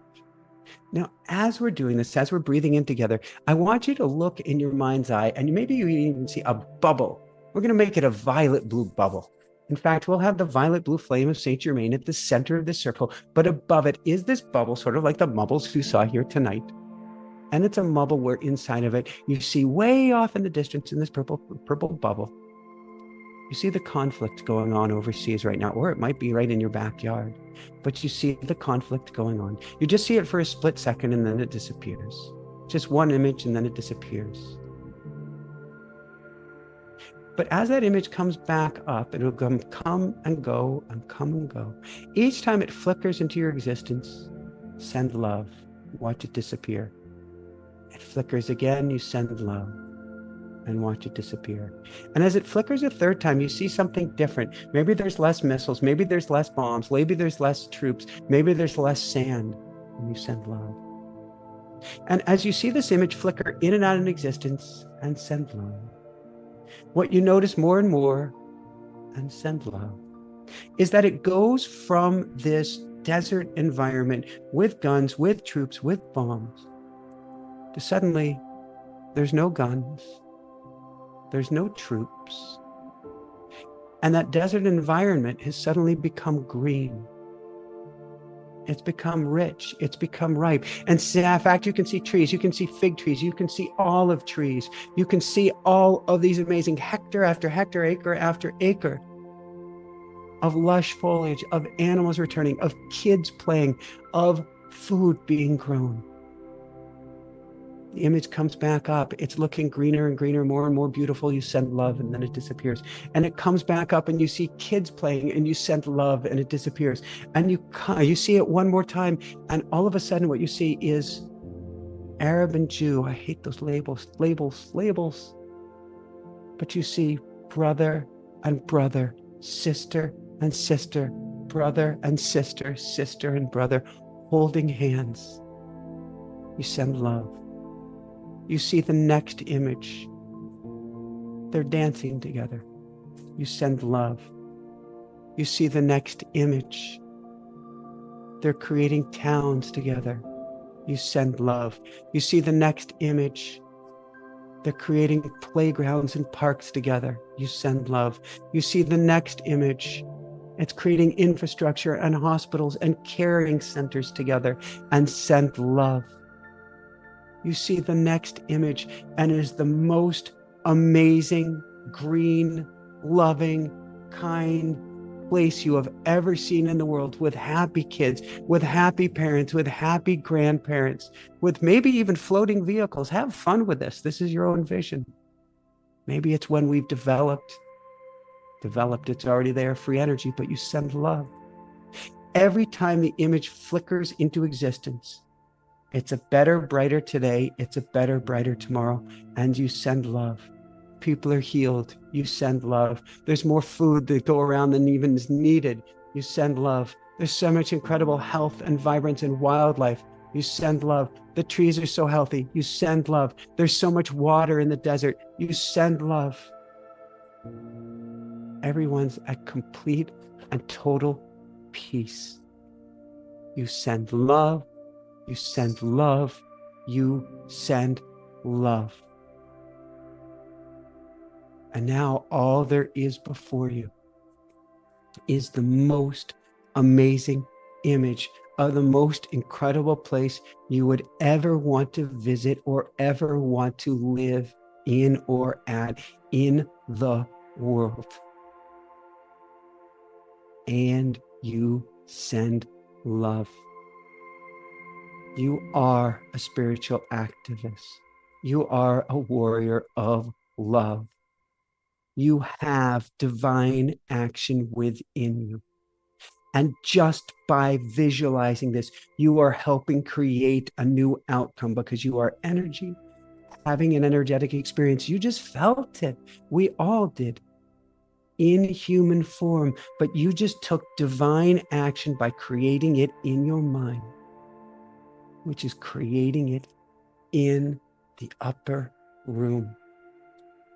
Now, as we're doing this, as we're breathing in together, I want you to look in your mind's eye, and maybe you even see a bubble. We're going to make it a violet blue bubble. In fact, we'll have the violet blue flame of Saint Germain at the center of the circle, but above it is this bubble, sort of like the bubbles you saw here tonight. And it's a bubble where inside of it, you see way off in the distance in this purple bubble, you see the conflict going on overseas right now, or it might be right in your backyard, but you see the conflict going on. You just see it for a split second and then it disappears. Just one image and then it disappears. But as that image comes back up, it'll come and go and come and go. Each time it flickers into your existence, send love, watch it disappear. It flickers again, you send love and watch it disappear. And as it flickers a third time, you see something different. Maybe there's less missiles, maybe there's less bombs, maybe there's less troops, maybe there's less sand, and you send love. And as you see this image flicker in and out of existence and send love, what you notice more and more and send love is that it goes from this desert environment with guns, with troops, with bombs, to suddenly there's no guns, there's no troops. And that desert environment has suddenly become green. It's become rich. It's become ripe. And in fact, you can see trees. You can see fig trees. You can see olive trees. You can see all of these amazing hectare after hectare, acre after acre of lush foliage, of animals returning, of kids playing, of food being grown. The image comes back up. It's looking greener and greener, more and more beautiful. You send love and then it disappears. And it comes back up and you see kids playing and you send love and it disappears. And you see it one more time. And all of a sudden what you see is Arab and Jew. I hate those labels. But you see brother and brother, sister and sister, brother and sister, sister and brother, holding hands. You send love. You see the next image. They're dancing together. You send love. You see the next image. They're creating towns together. You send love. You see the next image. They're creating playgrounds and parks together. You send love. You see the next image. It's creating infrastructure and hospitals and caring centers together, and send love. You see the next image, and it is the most amazing, green, loving, kind place you have ever seen in the world, with happy kids, with happy parents, with happy grandparents, with maybe even floating vehicles. Have fun with this. This is your own vision. Maybe it's when we've developed, it's already there, free energy, but you send love. Every time the image flickers into existence, it's a better, brighter today. It's a better, brighter tomorrow. And you send love. People are healed. You send love. There's more food that go around than even is needed. You send love. There's so much incredible health and vibrance in wildlife. You send love. The trees are so healthy. You send love. There's so much water in the desert. You send love. Everyone's at complete and total peace. You send love. You send love. You send love. And now all there is before you is the most amazing image of the most incredible place you would ever want to visit or ever want to live in or at in the world. And you send love. You are a spiritual activist. You are a warrior of love. You have divine action within you. And just by visualizing this, you are helping create a new outcome because you are energy, having an energetic experience. You just felt it. We all did in human form, but you just took divine action by creating it in your mind, which is creating it in the upper room.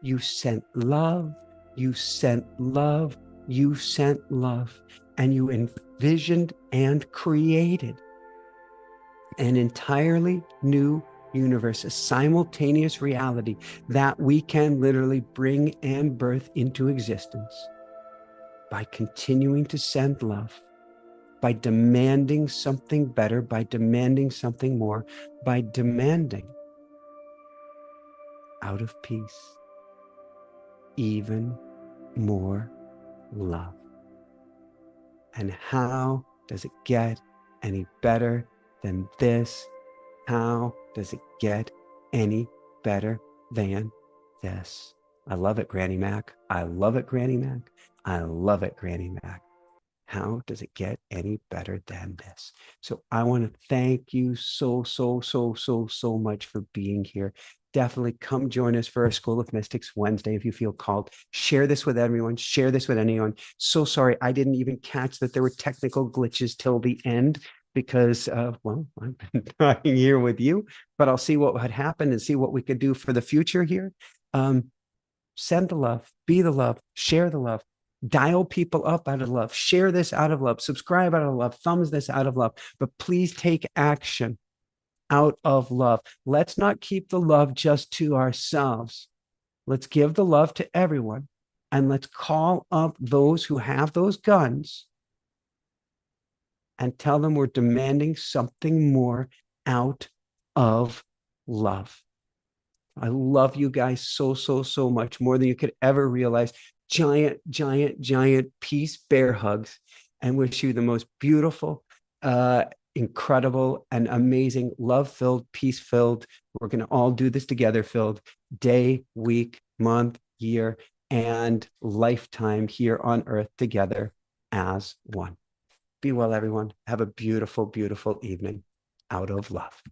You sent love, you sent love, you sent love, and you envisioned and created an entirely new universe, a simultaneous reality that we can literally bring and birth into existence by continuing to send love, by demanding something better, by demanding something more, by demanding out of peace even more love. And how does it get any better than this? How does it get any better than this? I love it, Granny Mac. I love it, Granny Mac. I love it, Granny Mac. How does it get any better than this? So I want to thank you so much for being here. Definitely come join us for our School of Mystics Wednesday if you feel called. Share this with everyone. Share this with anyone. So sorry, I didn't even catch that there were technical glitches till the end because, well, I've been talking here with you, but I'll see what had happened and see what we could do for the future here. Send the love, be the love, share the love. Dial people up out of love, share this out of love, subscribe out of love, thumbs this out of love, but please take action out of love. Let's not keep the love just to ourselves. Let's give the love to everyone, and let's call up those who have those guns and tell them we're demanding something more out of love. I love you guys so much, more than you could ever realize. Giant peace bear hugs, and wish you the most beautiful, incredible, and amazing love-filled, peace-filled, we're going to all do this together filled day, week, month, year, and lifetime here on earth together as one. Be well, everyone. Have a beautiful evening out of love.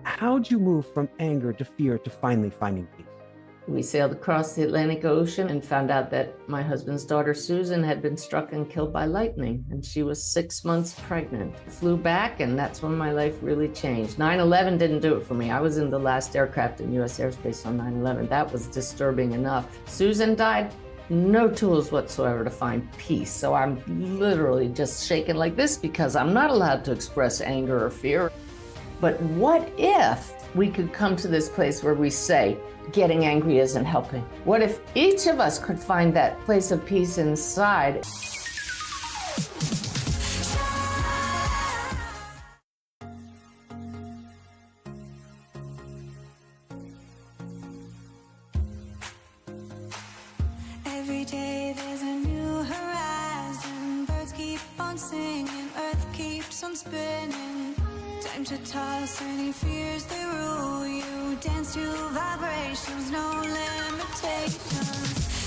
How'd you move from anger to fear to finally finding peace? We sailed across the Atlantic Ocean and found out that my husband's daughter, Susan, had been struck and killed by lightning, and she was 6 months pregnant. Flew back, and that's when my life really changed. 9/11 didn't do it for me. I was in the last aircraft in U.S. airspace on 9/11. That was disturbing enough. Susan died, no tools whatsoever to find peace. So I'm literally just shaking like this because I'm not allowed to express anger or fear. But what if we could come to this place where we say, getting angry isn't helping? What if each of us could find that place of peace inside? Every day there's a new horizon. Birds keep on singing, earth keeps on spinning. Time to toss any fears that rule you. Dance to vibrations, no limitations.